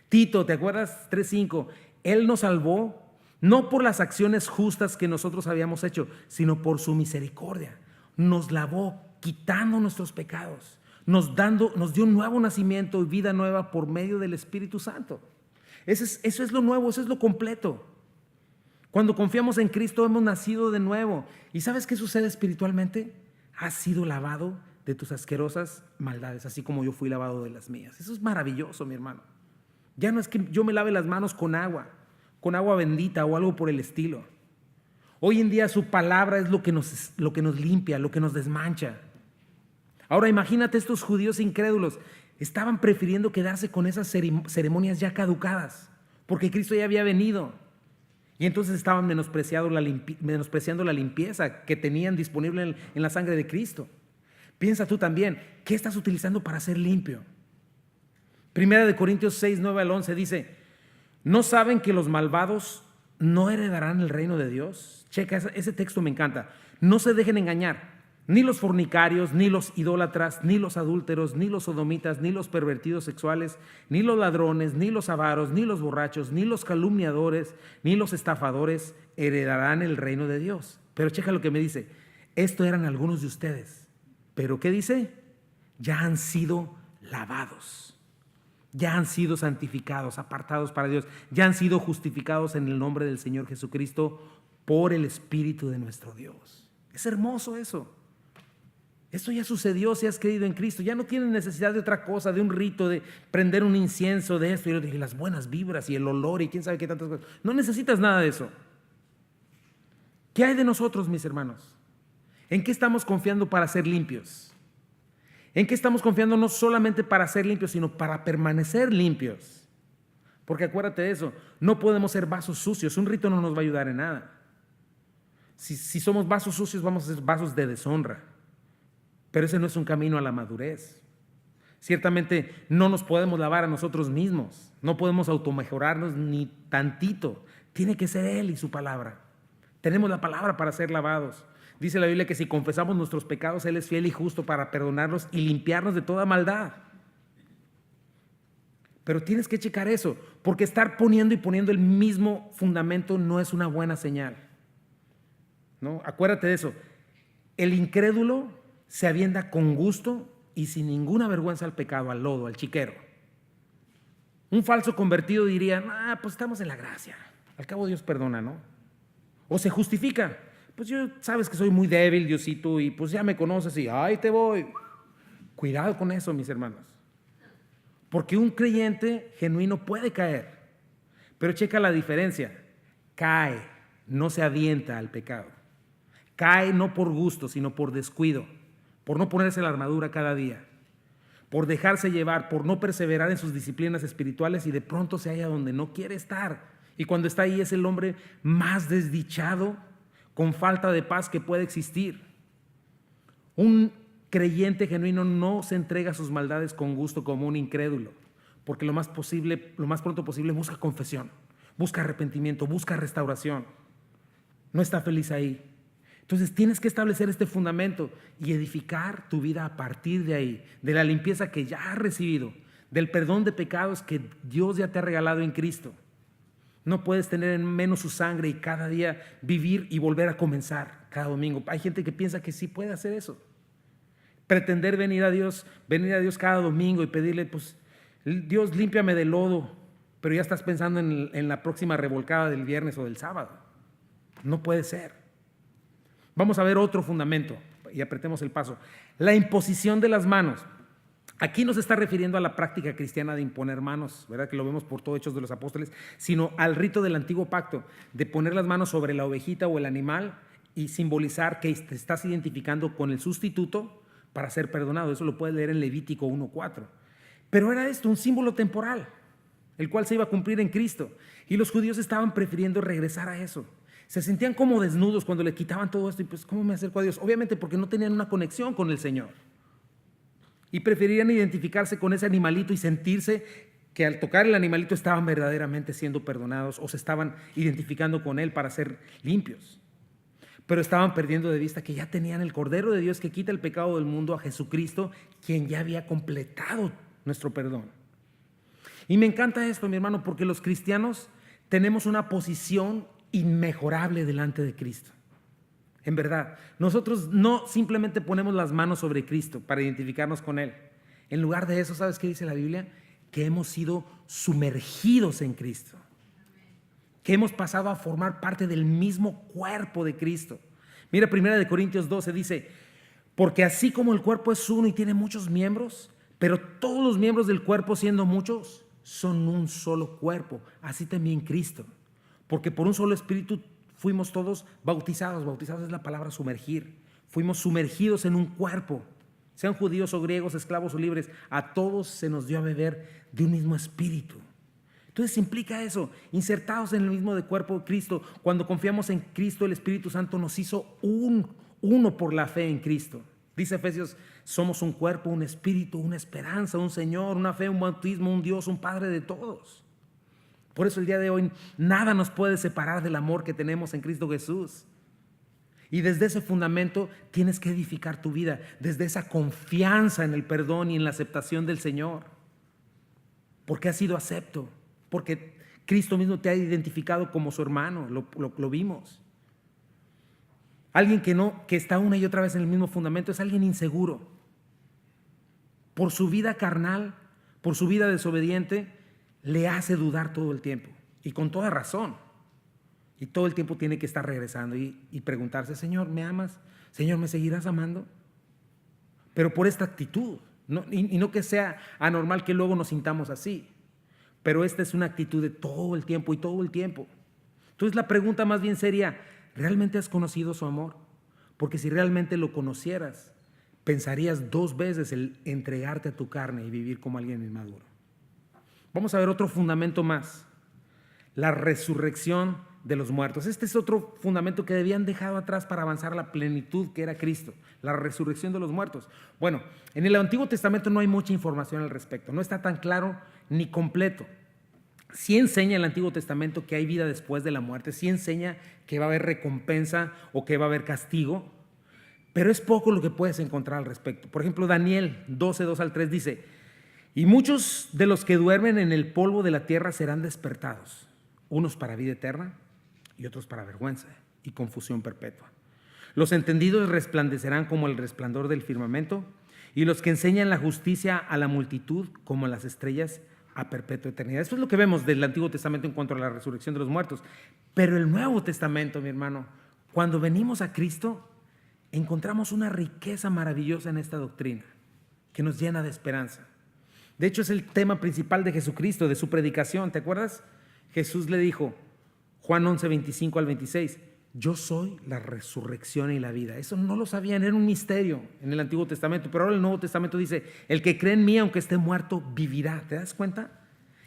Tito, ¿te acuerdas? 3:5, Él nos salvó no por las acciones justas que nosotros habíamos hecho, sino por su misericordia. Nos lavó quitando nuestros pecados, nos dio un nuevo nacimiento y vida nueva por medio del Espíritu Santo. Eso es lo nuevo, eso es lo completo. Cuando confiamos en Cristo hemos nacido de nuevo. ¿Y sabes qué sucede espiritualmente? Has sido lavado de tus asquerosas maldades, así como yo fui lavado de las mías. Eso es maravilloso, mi hermano. Ya no es que yo me lave las manos con agua bendita o algo por el estilo. Hoy en día su palabra es lo que nos limpia, lo que nos desmancha. Ahora imagínate estos judíos incrédulos, estaban prefiriendo quedarse con esas ceremonias ya caducadas, porque Cristo ya había venido. Y entonces estaban menospreciando la limpieza que tenían disponible en la sangre de Cristo. Piensa tú también, ¿qué estás utilizando para ser limpio? Primera de Corintios 6, 9 al 11 dice, ¿no saben que los malvados no heredarán el reino de Dios? Checa, ese texto me encanta. No se dejen engañar, ni los fornicarios, ni los idólatras, ni los adúlteros, ni los sodomitas, ni los pervertidos sexuales, ni los ladrones, ni los avaros, ni los borrachos, ni los calumniadores, ni los estafadores heredarán el reino de Dios. Pero checa lo que me dice, esto eran algunos de ustedes. ¿Pero qué dice? Ya han sido lavados, ya han sido santificados, apartados para Dios, ya han sido justificados en el nombre del Señor Jesucristo por el Espíritu de nuestro Dios. Es hermoso eso. Esto ya sucedió si has creído en Cristo. Ya no tienes necesidad de otra cosa, de un rito, de prender un incienso, de esto y las buenas vibras y el olor y quién sabe qué tantas cosas. No necesitas nada de eso. ¿Qué hay de nosotros, mis hermanos? ¿En qué estamos confiando para ser limpios? ¿En qué estamos confiando no solamente para ser limpios, sino para permanecer limpios? Porque acuérdate de eso, no podemos ser vasos sucios. Un rito no nos va a ayudar en nada. Si somos vasos sucios, vamos a ser vasos de deshonra. Pero ese no es un camino a la madurez. Ciertamente no nos podemos lavar a nosotros mismos. No podemos automejorarnos ni tantito. Tiene que ser Él y su palabra. Tenemos la palabra para ser lavados. Dice la Biblia que si confesamos nuestros pecados, Él es fiel y justo para perdonarnos y limpiarnos de toda maldad. Pero tienes que checar eso, porque estar poniendo el mismo fundamento no es una buena señal. ¿No? Acuérdate de eso. El incrédulo se avienta con gusto y sin ninguna vergüenza al pecado, al lodo, al chiquero. Un falso convertido diría, pues estamos en la gracia. Al cabo Dios perdona, ¿no? O se justifica. Pues yo sabes que soy muy débil, Diosito, y pues ya me conoces y ¡ay, te voy! Cuidado con eso, mis hermanos. Porque un creyente genuino puede caer. Pero checa la diferencia. Cae, no se avienta al pecado. Cae no por gusto, sino por descuido, por no ponerse la armadura cada día, por dejarse llevar, por no perseverar en sus disciplinas espirituales y de pronto se halla donde no quiere estar. Y cuando está ahí es el hombre más desdichado, con falta de paz que puede existir. Un creyente genuino no se entrega a sus maldades con gusto como un incrédulo, porque lo más pronto posible busca confesión, busca arrepentimiento, busca restauración. No está feliz ahí. Entonces tienes que establecer este fundamento y edificar tu vida a partir de ahí, de la limpieza que ya has recibido, del perdón de pecados que Dios ya te ha regalado en Cristo. No puedes tener en menos su sangre y cada día vivir y volver a comenzar cada domingo. Hay gente que piensa que sí puede hacer eso. Pretender venir a Dios cada domingo y pedirle, pues, Dios, límpiame del lodo, pero ya estás pensando en la próxima revolcada del viernes o del sábado. No puede ser. Vamos a ver otro fundamento y apretemos el paso. La imposición de las manos. Aquí no se está refiriendo a la práctica cristiana de imponer manos, ¿verdad? Que lo vemos por todo Hechos de los Apóstoles, sino al rito del antiguo pacto de poner las manos sobre la ovejita o el animal y simbolizar que te estás identificando con el sustituto para ser perdonado. Eso lo puedes leer en Levítico 1:4. Pero era esto, un símbolo temporal, el cual se iba a cumplir en Cristo. Y los judíos estaban prefiriendo regresar a eso. Se sentían como desnudos cuando le quitaban todo esto y pues ¿cómo me acerco a Dios? Obviamente porque no tenían una conexión con el Señor. Y preferían identificarse con ese animalito y sentirse que al tocar el animalito estaban verdaderamente siendo perdonados o se estaban identificando con él para ser limpios. Pero estaban perdiendo de vista que ya tenían el Cordero de Dios que quita el pecado del mundo, a Jesucristo, quien ya había completado nuestro perdón. Y me encanta esto, mi hermano, porque los cristianos tenemos una posición inmejorable delante de Cristo. En verdad, nosotros no simplemente ponemos las manos sobre Cristo para identificarnos con Él. En lugar de eso, ¿sabes qué dice la Biblia? Que hemos sido sumergidos en Cristo. Que hemos pasado a formar parte del mismo cuerpo de Cristo. Mira, 1 Corintios 12 dice, porque así como el cuerpo es uno y tiene muchos miembros, pero todos los miembros del cuerpo, siendo muchos, son un solo cuerpo. Así también Cristo. Porque por un solo espíritu fuimos todos bautizados. Bautizados es la palabra sumergir. Fuimos sumergidos en un cuerpo. Sean judíos o griegos, esclavos o libres, a todos se nos dio a beber de un mismo espíritu. Entonces implica eso, insertados en el mismo de cuerpo de Cristo. Cuando confiamos en Cristo, el Espíritu Santo nos hizo uno por la fe en Cristo. Dice Efesios, somos un cuerpo, un espíritu, una esperanza, un Señor, una fe, un bautismo, un Dios, un Padre de todos. Por eso el día de hoy nada nos puede separar del amor que tenemos en Cristo Jesús. Y desde ese fundamento tienes que edificar tu vida, desde esa confianza en el perdón y en la aceptación del Señor. Porque has sido acepto, porque Cristo mismo te ha identificado como su hermano, lo vimos. Alguien que está una y otra vez en el mismo fundamento es alguien inseguro. Por su vida carnal, por su vida desobediente, le hace dudar todo el tiempo y con toda razón. Y todo el tiempo tiene que estar regresando y preguntarse, Señor, ¿me amas? Señor, ¿me seguirás amando? Pero por esta actitud, y no que sea anormal que luego nos sintamos así, pero esta es una actitud de todo el tiempo y todo el tiempo. Entonces la pregunta más bien sería, ¿realmente has conocido su amor? Porque si realmente lo conocieras, pensarías 2 veces el entregarte a tu carne y vivir como alguien inmaduro. Vamos a ver otro fundamento más, la resurrección de los muertos. Este es otro fundamento que habían dejado atrás para avanzar a la plenitud que era Cristo, la resurrección de los muertos. Bueno, en el Antiguo Testamento no hay mucha información al respecto, no está tan claro ni completo. Sí enseña el Antiguo Testamento que hay vida después de la muerte, sí enseña que va a haber recompensa o que va a haber castigo, pero es poco lo que puedes encontrar al respecto. Por ejemplo, Daniel 12:2-3 dice, y muchos de los que duermen en el polvo de la tierra serán despertados, unos para vida eterna y otros para vergüenza y confusión perpetua. Los entendidos resplandecerán como el resplandor del firmamento y los que enseñan la justicia a la multitud como las estrellas a perpetua eternidad. Esto es lo que vemos del Antiguo Testamento en cuanto a la resurrección de los muertos. Pero el Nuevo Testamento, mi hermano, cuando venimos a Cristo, encontramos una riqueza maravillosa en esta doctrina que nos llena de esperanza. De hecho, es el tema principal de Jesucristo, de su predicación. ¿Te acuerdas? Jesús le dijo, Juan 11, 25 al 26. Yo soy la resurrección y la vida. Eso no lo sabían, era un misterio en el Antiguo Testamento, pero ahora el Nuevo Testamento dice, el que cree en mí, aunque esté muerto, vivirá. ¿Te das cuenta?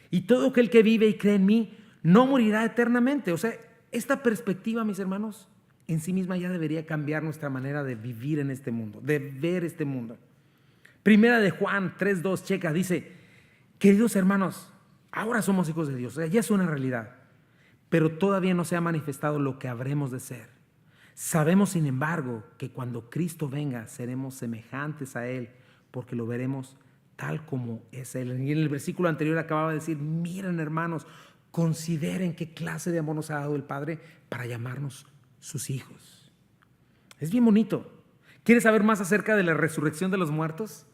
Y todo aquel que vive y cree en mí, no morirá eternamente. O sea, esta perspectiva, mis hermanos, en sí misma ya debería cambiar nuestra manera de vivir en este mundo, de ver este mundo. Primera de Juan 3:2, checa, dice, queridos hermanos, ahora somos hijos de Dios, o sea, ya es una realidad, pero todavía no se ha manifestado lo que habremos de ser. Sabemos, sin embargo, que cuando Cristo venga, seremos semejantes a Él, porque lo veremos tal como es Él. Y en el versículo anterior acababa de decir, miren hermanos, consideren qué clase de amor nos ha dado el Padre para llamarnos sus hijos. Es bien bonito. ¿Quieres saber más acerca de la resurrección de los muertos?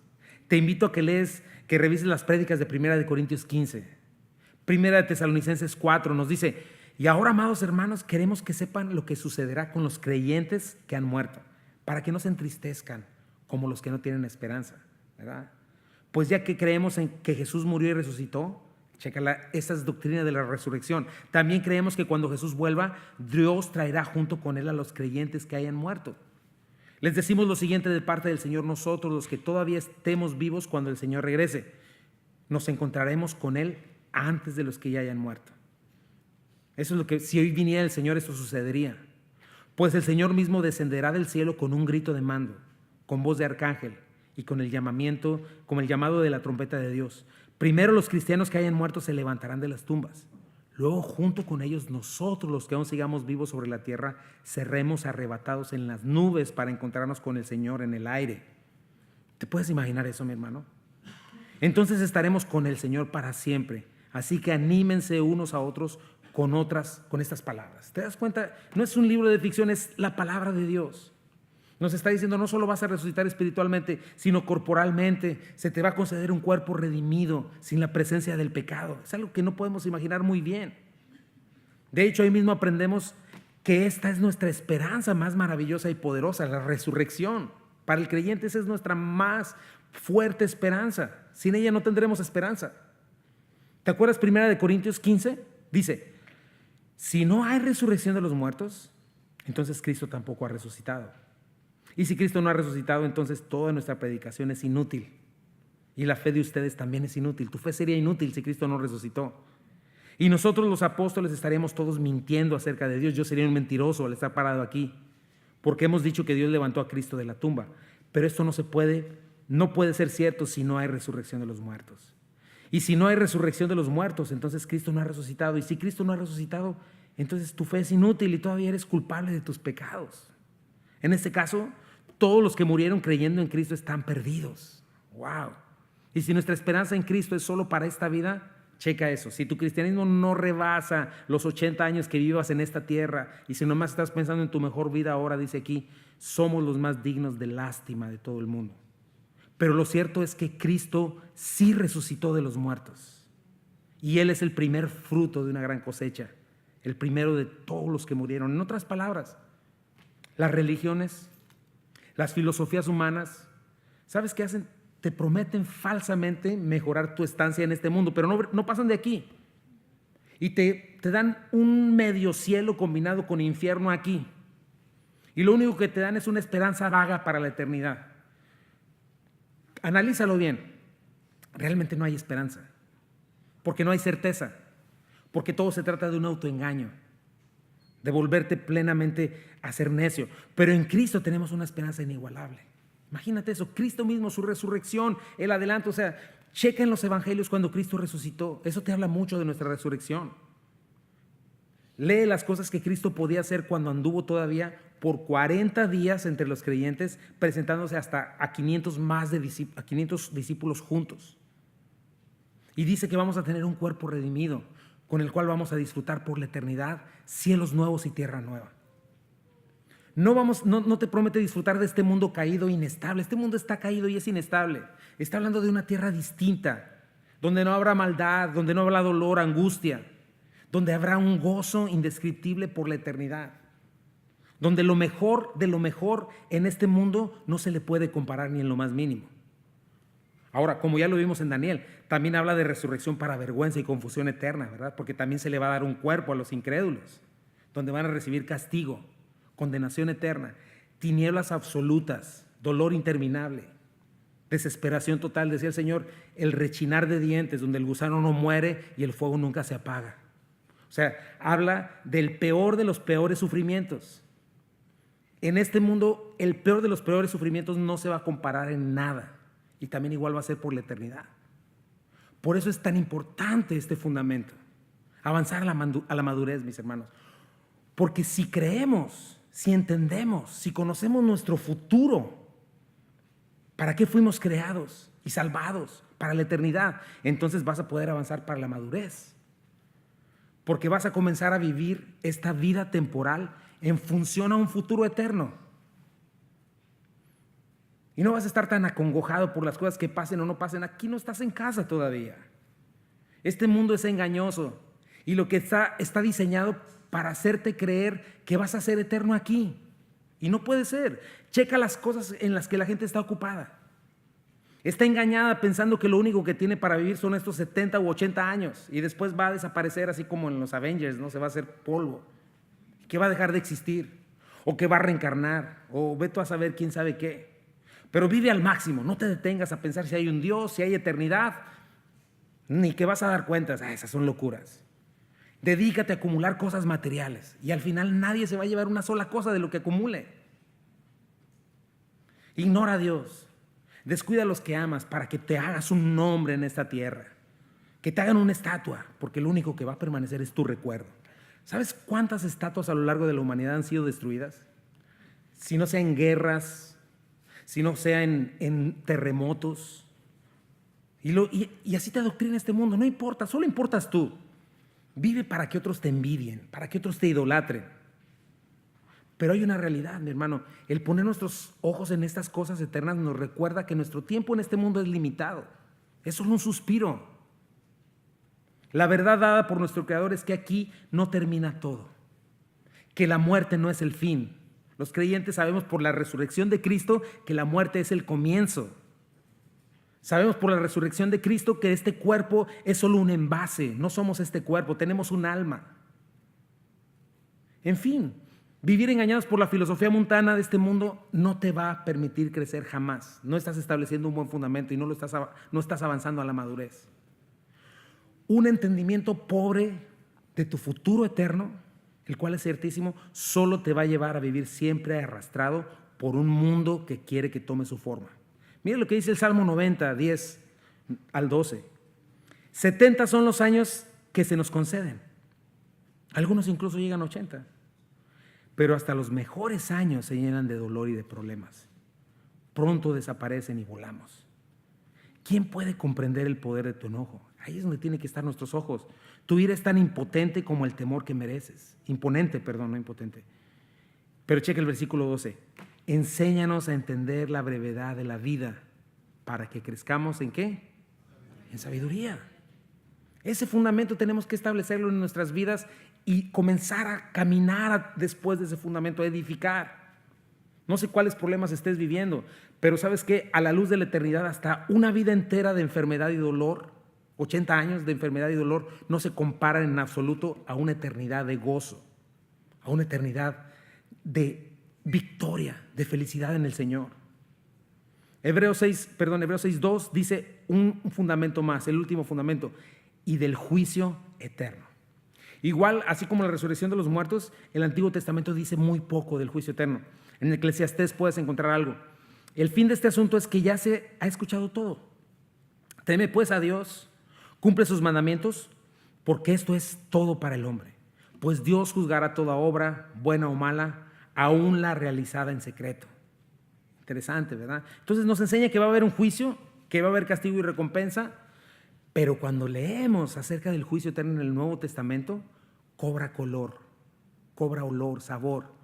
Te invito a que revises las prédicas de 1 Corintios 15. 1 Tesalonicenses 4 nos dice, y ahora, amados hermanos, queremos que sepan lo que sucederá con los creyentes que han muerto, para que no se entristezcan como los que no tienen esperanza, ¿verdad? Pues ya que creemos en que Jesús murió y resucitó, esa es doctrina de la resurrección. También creemos que cuando Jesús vuelva, Dios traerá junto con Él a los creyentes que hayan muerto. Les decimos lo siguiente de parte del Señor: nosotros, los que todavía estemos vivos cuando el Señor regrese, nos encontraremos con Él antes de los que ya hayan muerto. Eso es lo que, si hoy viniera el Señor, eso sucedería. Pues el Señor mismo descenderá del cielo con un grito de mando, con voz de arcángel y con el llamado de la trompeta de Dios. Primero los cristianos que hayan muerto se levantarán de las tumbas. Luego, junto con ellos, nosotros, los que aún sigamos vivos sobre la tierra, seremos arrebatados en las nubes para encontrarnos con el Señor en el aire. ¿Te puedes imaginar eso, mi hermano? Entonces estaremos con el Señor para siempre. Así que anímense unos a otros con estas palabras. ¿Te das cuenta? No es un libro de ficción, es la palabra de Dios. Nos está diciendo, no solo vas a resucitar espiritualmente, sino corporalmente. Se te va a conceder un cuerpo redimido, sin la presencia del pecado. Es algo que no podemos imaginar muy bien. De hecho, ahí mismo aprendemos que esta es nuestra esperanza más maravillosa y poderosa, la resurrección. Para el creyente esa es nuestra más fuerte esperanza. Sin ella no tendremos esperanza. ¿Te acuerdas 1 Corintios 15? Dice, si no hay resurrección de los muertos, entonces Cristo tampoco ha resucitado. Y si Cristo no ha resucitado, entonces toda nuestra predicación es inútil. Y la fe de ustedes también es inútil. Tu fe sería inútil si Cristo no resucitó. Y nosotros los apóstoles estaríamos todos mintiendo acerca de Dios. Yo sería un mentiroso al estar parado aquí, porque hemos dicho que Dios levantó a Cristo de la tumba. Pero esto no puede ser cierto si no hay resurrección de los muertos. Y si no hay resurrección de los muertos, entonces Cristo no ha resucitado. Y si Cristo no ha resucitado, entonces tu fe es inútil y todavía eres culpable de tus pecados. En este caso, todos los que murieron creyendo en Cristo están perdidos. ¡Wow! Y si nuestra esperanza en Cristo es solo para esta vida, checa eso. Si tu cristianismo no rebasa los 80 años que vivas en esta tierra, y si nomás estás pensando en tu mejor vida ahora, dice aquí, somos los más dignos de lástima de todo el mundo. Pero lo cierto es que Cristo sí resucitó de los muertos. Y Él es el primer fruto de una gran cosecha, el primero de todos los que murieron. En otras palabras, las religiones, las filosofías humanas, ¿sabes qué hacen? Te prometen falsamente mejorar tu estancia en este mundo, pero no pasan de aquí. Y te dan un medio cielo combinado con infierno aquí. Y lo único que te dan es una esperanza vaga para la eternidad. Analízalo bien. Realmente no hay esperanza, porque no hay certeza, porque todo se trata de un autoengaño, de volverte plenamente a ser necio. Pero en Cristo tenemos una esperanza inigualable. Imagínate eso, Cristo mismo, su resurrección, el adelanto. O sea, checa en los evangelios cuando Cristo resucitó. Eso te habla mucho de nuestra resurrección. Lee las cosas que Cristo podía hacer cuando anduvo todavía por 40 días entre los creyentes, presentándose hasta a 500 discípulos juntos. Y dice que vamos a tener un cuerpo redimido, con el cual vamos a disfrutar por la eternidad cielos nuevos y tierra nueva. No te promete disfrutar de este mundo caído e inestable. Este mundo está caído y es inestable. Está hablando de una tierra distinta, donde no habrá maldad, donde no habrá dolor, angustia, donde habrá un gozo indescriptible por la eternidad, donde lo mejor de lo mejor en este mundo no se le puede comparar ni en lo más mínimo. Ahora, como ya lo vimos en Daniel, también habla de resurrección para vergüenza y confusión eterna, ¿verdad? Porque también se le va a dar un cuerpo a los incrédulos. donde van a recibir castigo, condenación eterna, tinieblas absolutas, dolor interminable, desesperación total. Decía el Señor, el rechinar de dientes, donde el gusano no muere y el fuego nunca se apaga. O sea, habla del peor de los peores sufrimientos. En este mundo, el peor de los peores sufrimientos no se va a comparar en nada, y también igual va a ser por la eternidad. Por eso es tan importante este fundamento, avanzar a la madurez, mis hermanos. Porque si creemos, si entendemos, si conocemos nuestro futuro, ¿para qué fuimos creados y salvados? Para la eternidad. Entonces vas a poder avanzar para la madurez. Porque vas a comenzar a vivir esta vida temporal en función a un futuro eterno. Y no vas a estar tan acongojado por las cosas que pasen o no pasen. Aquí no estás en casa todavía. Este mundo es engañoso. Y lo que está diseñado para hacerte creer que vas a ser eterno aquí. Y no puede ser. Checa las cosas en las que la gente está ocupada. Está engañada pensando que lo único que tiene para vivir son estos 70 u 80 años. Y después va a desaparecer así como en los Avengers, ¿no? Se va a hacer polvo. Que va a dejar de existir. O que va a reencarnar. O ve tú a saber quién sabe qué. Pero vive al máximo. No te detengas a pensar si hay un Dios, si hay eternidad. Ni que vas a dar cuentas. Esas son locuras. Dedícate a acumular cosas materiales y al final nadie se va a llevar una sola cosa de lo que acumule. Ignora a Dios, descuida a los que amas para que te hagas un nombre en esta tierra, que te hagan una estatua, porque lo único que va a permanecer es tu recuerdo. ¿Sabes cuántas estatuas a lo largo de la humanidad han sido destruidas? Si no sea en guerras, si no sea en terremotos, y así te adoctrina este mundo. No importa, solo importas tú. Vive para que otros te envidien, para que otros te idolatren. Pero hay una realidad, mi hermano. El poner nuestros ojos en estas cosas eternas nos recuerda que nuestro tiempo en este mundo es limitado. Es solo un suspiro. La verdad dada por nuestro Creador es que aquí no termina todo. Que la muerte no es el fin. Los creyentes sabemos por la resurrección de Cristo que la muerte es el comienzo. Sabemos por la resurrección de Cristo que este cuerpo es solo un envase, no somos este cuerpo, tenemos un alma. En fin, vivir engañados por la filosofía mundana de este mundo no te va a permitir crecer jamás. No estás estableciendo un buen fundamento y no estás avanzando a la madurez. Un entendimiento pobre de tu futuro eterno, el cual es ciertísimo, solo te va a llevar a vivir siempre arrastrado por un mundo que quiere que tome su forma. Mira lo que dice el Salmo 90, 10 al 12. 70 son los años que se nos conceden. Algunos incluso llegan a 80. Pero hasta los mejores años se llenan de dolor y de problemas. Pronto desaparecen y volamos. ¿Quién puede comprender el poder de tu enojo? Ahí es donde tienen que estar nuestros ojos. Tu ira es tan impotente como el temor que mereces. Imponente, perdón, no impotente. Pero checa el versículo 12. Enséñanos a entender la brevedad de la vida para que crezcamos ¿en qué? En sabiduría. Ese fundamento tenemos que establecerlo en nuestras vidas y comenzar a caminar después de ese fundamento, a edificar. No sé cuáles problemas estés viviendo, pero ¿sabes qué? A la luz de la eternidad, hasta una vida entera de enfermedad y dolor, 80 años de enfermedad y dolor, no se comparan en absoluto a una eternidad de gozo, a una eternidad de victoria, de felicidad en el Señor. Hebreos 6:2 dice un fundamento más, el último fundamento, y del juicio eterno. Igual, así como la resurrección de los muertos, el Antiguo Testamento dice muy poco del juicio eterno. En Eclesiastés puedes encontrar algo. El fin de este asunto es que ya se ha escuchado todo. Teme pues a Dios, cumple sus mandamientos, porque esto es todo para el hombre. Pues Dios juzgará toda obra, buena o mala, aún la realizada en secreto. Interesante, ¿verdad? Entonces nos enseña que va a haber un juicio, que va a haber castigo y recompensa, pero cuando leemos acerca del juicio eterno en el Nuevo Testamento, cobra color, cobra olor, sabor.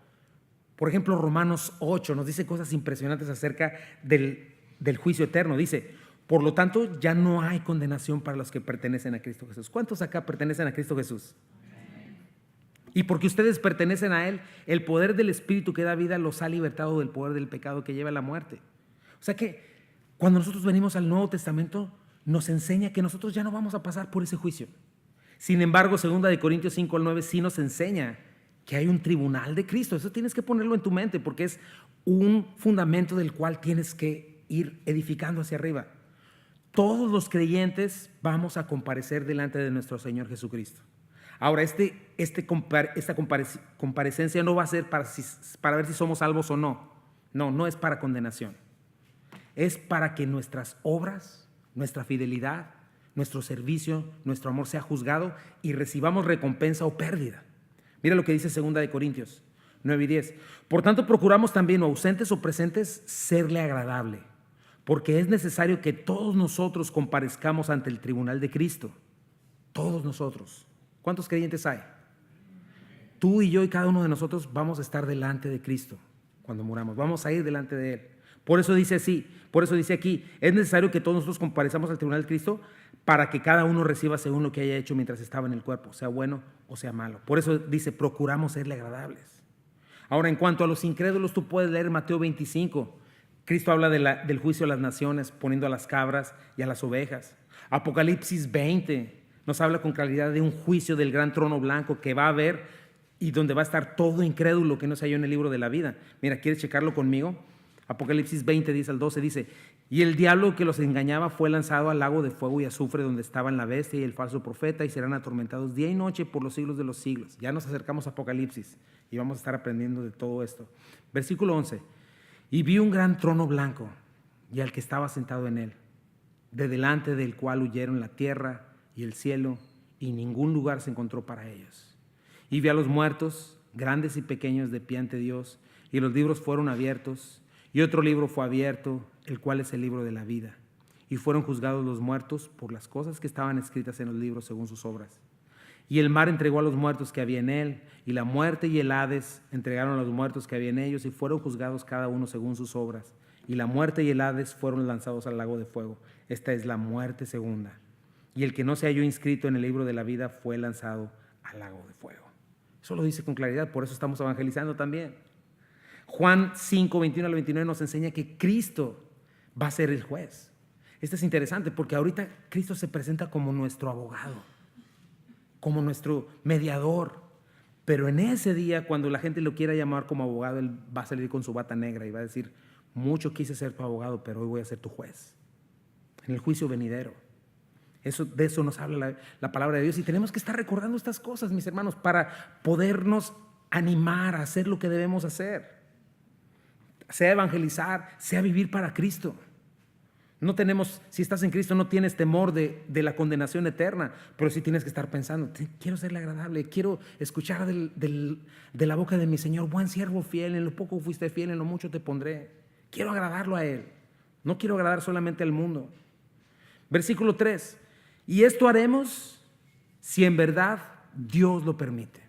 Por ejemplo, Romanos 8 nos dice cosas impresionantes acerca del juicio eterno. Dice, por lo tanto, ya no hay condenación para los que pertenecen a Cristo Jesús. ¿Cuántos acá pertenecen a Cristo Jesús? Y porque ustedes pertenecen a Él, el poder del Espíritu que da vida los ha libertado del poder del pecado que lleva a la muerte. O sea que cuando nosotros venimos al Nuevo Testamento, nos enseña que nosotros ya no vamos a pasar por ese juicio. Sin embargo, 2 Corintios 5 al 9 sí nos enseña que hay un tribunal de Cristo. Eso tienes que ponerlo en tu mente porque es un fundamento del cual tienes que ir edificando hacia arriba. Todos los creyentes vamos a comparecer delante de nuestro Señor Jesucristo. Ahora, esta comparecencia no va a ser para ver si somos salvos o no. No, no es para condenación. Es para que nuestras obras, nuestra fidelidad, nuestro servicio, nuestro amor sea juzgado y recibamos recompensa o pérdida. Mira lo que dice 2 Corintios 9:10. Por tanto, procuramos también, o ausentes o presentes, serle agradable, porque es necesario que todos nosotros comparezcamos ante el tribunal de Cristo. Todos nosotros. ¿Cuántos creyentes hay? Tú y yo y cada uno de nosotros vamos a estar delante de Cristo cuando muramos. Vamos a ir delante de Él. Por eso dice así, por eso dice aquí, es necesario que todos nosotros comparezcamos al tribunal de Cristo para que cada uno reciba según lo que haya hecho mientras estaba en el cuerpo, sea bueno o sea malo. Por eso dice, procuramos serle agradables. Ahora, en cuanto a los incrédulos, tú puedes leer Mateo 25. Cristo habla del juicio a las naciones, poniendo a las cabras y a las ovejas. Apocalipsis 20 nos habla con claridad de un juicio del gran trono blanco que va a haber y donde va a estar todo incrédulo que no se halló en el libro de la vida. Mira, ¿quieres checarlo conmigo? Apocalipsis 20, 10 al 12 dice, y el diablo que los engañaba fue lanzado al lago de fuego y azufre donde estaban la bestia y el falso profeta y serán atormentados día y noche por los siglos de los siglos. Ya nos acercamos a Apocalipsis y vamos a estar aprendiendo de todo esto. Versículo 11, y vi un gran trono blanco y al que estaba sentado en él, de delante del cual huyeron la tierra y el cielo y ningún lugar se encontró para ellos. Y vi a los muertos, grandes y pequeños, de pie ante Dios, y los libros fueron abiertos. Y otro libro fue abierto, el cual es el libro de la vida. Y fueron juzgados los muertos por las cosas que estaban escritas en los libros según sus obras. Y el mar entregó a los muertos que había en él, y la muerte y el Hades entregaron a los muertos que había en ellos, y fueron juzgados cada uno según sus obras. Y la muerte y el Hades fueron lanzados al lago de fuego. Esta es la muerte segunda. Y el que no se halló inscrito en el libro de la vida fue lanzado al lago de fuego. Eso lo dice con claridad, por eso estamos evangelizando también. Juan 5, 21 al 29 nos enseña que Cristo va a ser el juez. Esto es interesante porque ahorita Cristo se presenta como nuestro abogado, como nuestro mediador. Pero en ese día, cuando la gente lo quiera llamar como abogado, Él va a salir con su bata negra y va a decir, mucho quise ser tu abogado, pero hoy voy a ser tu juez. En el juicio venidero. De eso nos habla la palabra de Dios y tenemos que estar recordando estas cosas, mis hermanos, para podernos animar a hacer lo que debemos hacer. Sea evangelizar, sea vivir para Cristo. No tenemos, si estás en Cristo, no tienes temor de la condenación eterna, pero sí tienes que estar pensando, quiero serle agradable, quiero escuchar de la boca de mi Señor, buen siervo fiel, en lo poco fuiste fiel, en lo mucho te pondré. Quiero agradarlo a Él, no quiero agradar solamente al mundo. Versículo 3, y esto haremos si en verdad Dios lo permite.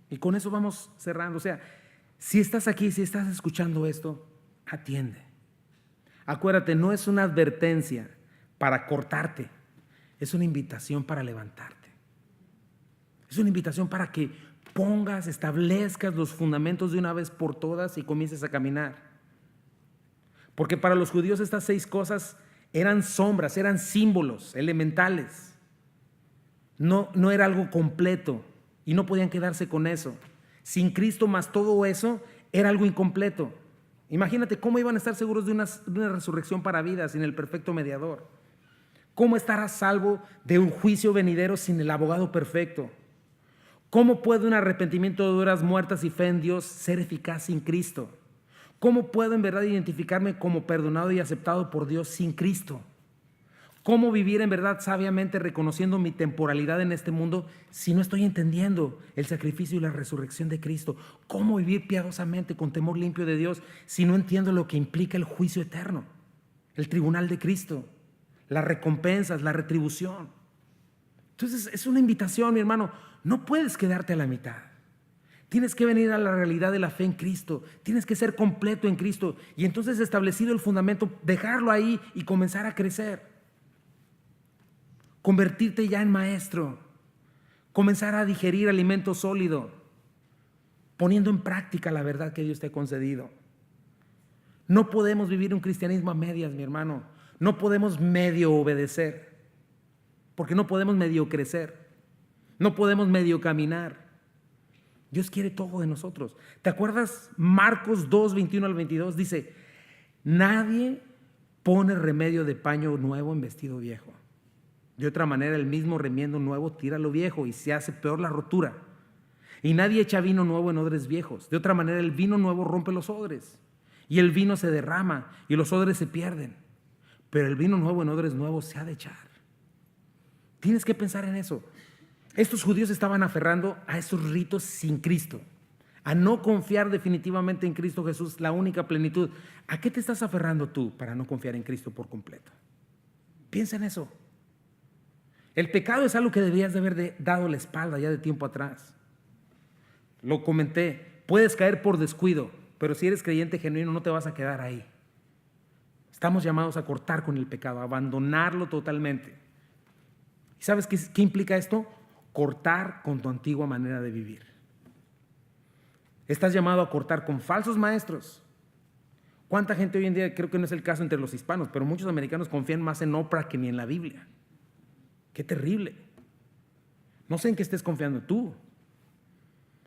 Y con eso vamos cerrando, o sea, si estás aquí, si estás escuchando esto, atiende. Acuérdate, no es una advertencia para cortarte, es una invitación para levantarte. Es una invitación para que establezcas los fundamentos de una vez por todas y comiences a caminar. Porque para los judíos estas 6 cosas eran sombras, eran símbolos elementales. No era algo completo y no podían quedarse con eso. Sin Cristo más todo eso era algo incompleto. Imagínate cómo iban a estar seguros de una resurrección para vida sin el perfecto mediador. ¿Cómo estar a salvo de un juicio venidero sin el abogado perfecto? ¿Cómo puede un arrepentimiento de horas muertas y fe en Dios ser eficaz sin Cristo? ¿Cómo puedo en verdad identificarme como perdonado y aceptado por Dios sin Cristo? ¿Cómo vivir en verdad sabiamente reconociendo mi temporalidad en este mundo si no estoy entendiendo el sacrificio y la resurrección de Cristo? ¿Cómo vivir piadosamente con temor limpio de Dios si no entiendo lo que implica el juicio eterno, el tribunal de Cristo, las recompensas, la retribución? Entonces es una invitación, mi hermano, no puedes quedarte a la mitad. Tienes que venir a la realidad de la fe en Cristo, tienes que ser completo en Cristo y entonces establecido el fundamento, dejarlo ahí y comenzar a crecer. Convertirte ya en maestro, comenzar a digerir alimento sólido, poniendo en práctica la verdad que Dios te ha concedido. No podemos vivir un cristianismo a medias, mi hermano. No podemos medio obedecer, porque no podemos medio crecer, no podemos medio caminar. Dios quiere todo de nosotros. ¿Te acuerdas? Marcos 2, 21 al 22 dice, nadie pone remedio de paño nuevo en vestido viejo. De otra manera, el mismo remiendo nuevo tira lo viejo y se hace peor la rotura. Y nadie echa vino nuevo en odres viejos. De otra manera, el vino nuevo rompe los odres. Y el vino se derrama y los odres se pierden. Pero el vino nuevo en odres nuevos se ha de echar. Tienes que pensar en eso. Estos judíos estaban aferrando a esos ritos sin Cristo, a no confiar definitivamente en Cristo Jesús, la única plenitud. ¿A qué te estás aferrando tú para no confiar en Cristo por completo? Piensa en eso. El pecado es algo que debías de haber dado la espalda ya de tiempo atrás. Lo comenté, puedes caer por descuido, pero si eres creyente genuino no te vas a quedar ahí. Estamos llamados a cortar con el pecado, a abandonarlo totalmente. ¿Y sabes qué implica esto? Cortar con tu antigua manera de vivir. Estás llamado a cortar con falsos maestros. ¿Cuánta gente hoy en día, creo que no es el caso entre los hispanos, pero muchos americanos confían más en Oprah que ni en la Biblia? ¡Qué terrible! No sé en qué estés confiando tú.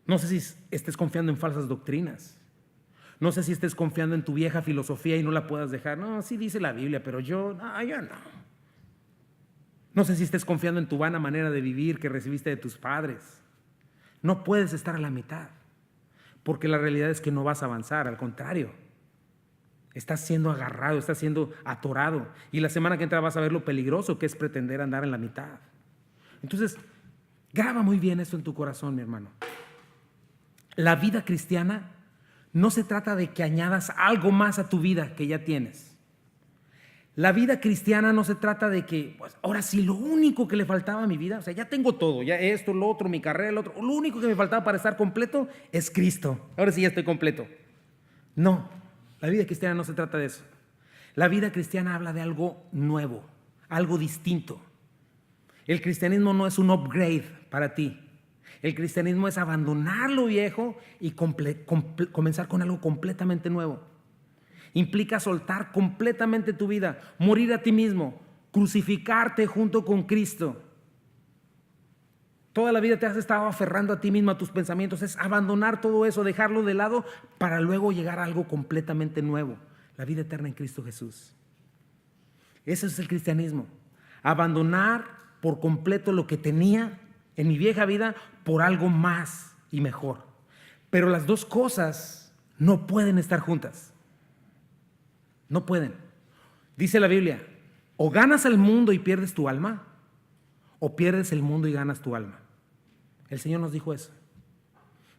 No sé si estés confiando en falsas doctrinas. No sé si estés confiando en tu vieja filosofía y no la puedas dejar. No, sí dice la Biblia, pero yo no. No sé si estés confiando en tu vana manera de vivir que recibiste de tus padres. No puedes estar a la mitad, porque la realidad es que no vas a avanzar, al contrario. Estás siendo agarrado, estás siendo atorado. Y la semana que entra vas a ver lo peligroso que es pretender andar en la mitad. Entonces, graba muy bien esto en tu corazón, mi hermano. La vida cristiana no se trata de que añadas algo más a tu vida que ya tienes. La vida cristiana no se trata de que, pues, ahora sí, lo único que le faltaba a mi vida, o sea, ya tengo todo, ya esto, lo otro, mi carrera, lo otro, lo único que me faltaba para estar completo es Cristo. Ahora sí ya estoy completo. No, la vida cristiana no se trata de eso. La vida cristiana habla de algo nuevo, algo distinto. El cristianismo no es un upgrade para ti. El cristianismo es abandonar lo viejo y comenzar con algo completamente nuevo. Implica soltar completamente tu vida, morir a ti mismo, crucificarte junto con Cristo. Toda la vida te has estado aferrando a ti mismo, a tus pensamientos. Es abandonar todo eso, dejarlo de lado para luego llegar a algo completamente nuevo, la vida eterna en Cristo Jesús. Eso es el cristianismo. Abandonar por completo lo que tenía en mi vieja vida por algo más y mejor. Pero las dos cosas no pueden estar juntas. No pueden. Dice la Biblia, o ganas el mundo y pierdes tu alma, o pierdes el mundo y ganas tu alma. El Señor nos dijo eso.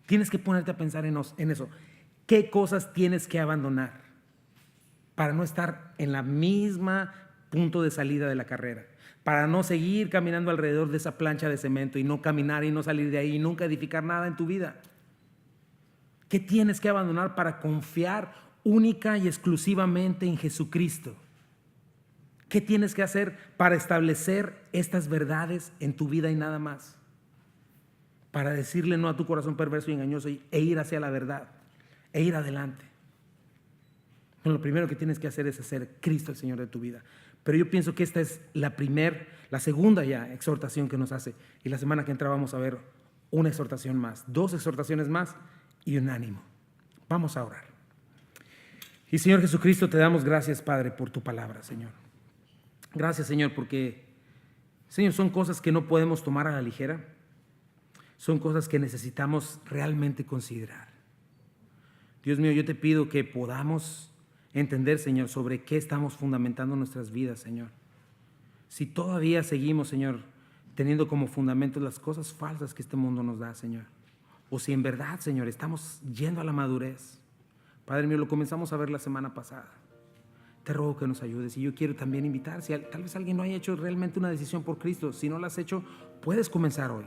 Tienes que ponerte a pensar en eso. ¿Qué cosas tienes que abandonar para no estar en la misma punto de salida de la carrera? Para no seguir caminando alrededor de esa plancha de cemento y no caminar y no salir de ahí y nunca edificar nada en tu vida. ¿Qué tienes que abandonar para confiar única y exclusivamente en Jesucristo? ¿Qué tienes que hacer para establecer estas verdades en tu vida y nada más? Para decirle no a tu corazón perverso y engañoso e ir hacia la verdad, e ir adelante. Bueno, lo primero que tienes que hacer es hacer Cristo el Señor de tu vida. Pero yo pienso que esta es la segunda ya exhortación que nos hace. Y la semana que entra vamos a ver una exhortación más, 2 exhortaciones más y un ánimo. Vamos a orar. Y Señor Jesucristo, te damos gracias, Padre, por tu palabra, Señor. Gracias, Señor, porque, Señor, son cosas que no podemos tomar a la ligera. Son cosas que necesitamos realmente considerar. Dios mío, yo te pido que podamos entender, Señor, sobre qué estamos fundamentando nuestras vidas, Señor. Si todavía seguimos, Señor, teniendo como fundamento las cosas falsas que este mundo nos da, Señor. O si en verdad, Señor, estamos yendo a la madurez. Padre mío, lo comenzamos a ver la semana pasada. Te ruego que nos ayudes. Y yo quiero también invitar, si tal vez alguien no haya hecho realmente una decisión por Cristo, si no la has hecho, puedes comenzar hoy.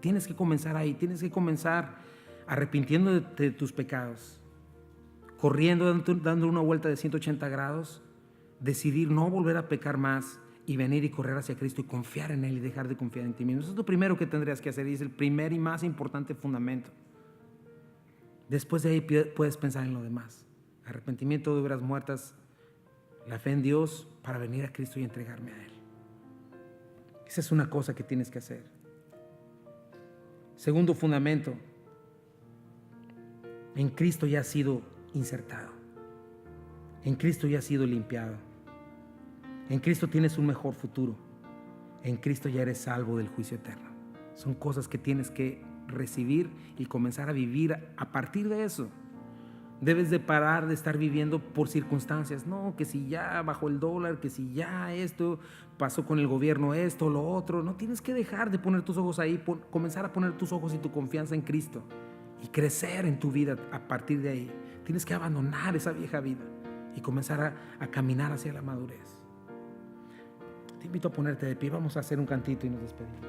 Tienes que comenzar ahí, tienes que comenzar arrepintiendo de tus pecados, corriendo, dando una vuelta de 180 grados, decidir no volver a pecar más y venir y correr hacia Cristo y confiar en Él y dejar de confiar en ti mismo. Eso es lo primero que tendrías que hacer y es el primer y más importante fundamento. Después de ahí puedes pensar en lo demás. Arrepentimiento de obras muertas, la fe en Dios para venir a Cristo y entregarme a Él. Esa es una cosa que tienes que hacer. Segundo fundamento, En Cristo ya has sido insertado. En Cristo ya has sido limpiado. En Cristo tienes un mejor futuro. En Cristo ya eres salvo del juicio eterno. Son cosas que tienes que recibir y comenzar a vivir a partir de eso. Debes de parar de estar viviendo por circunstancias. No, que si ya bajó el dólar, que si ya esto pasó con el gobierno, esto, lo otro. No, tienes que dejar de poner tus ojos ahí, comenzar a poner tus ojos y tu confianza en Cristo y crecer en tu vida a partir de ahí. Tienes que abandonar esa vieja vida y comenzar a caminar hacia la madurez. Te invito a ponerte de pie. Vamos a hacer un cantito y nos despedimos.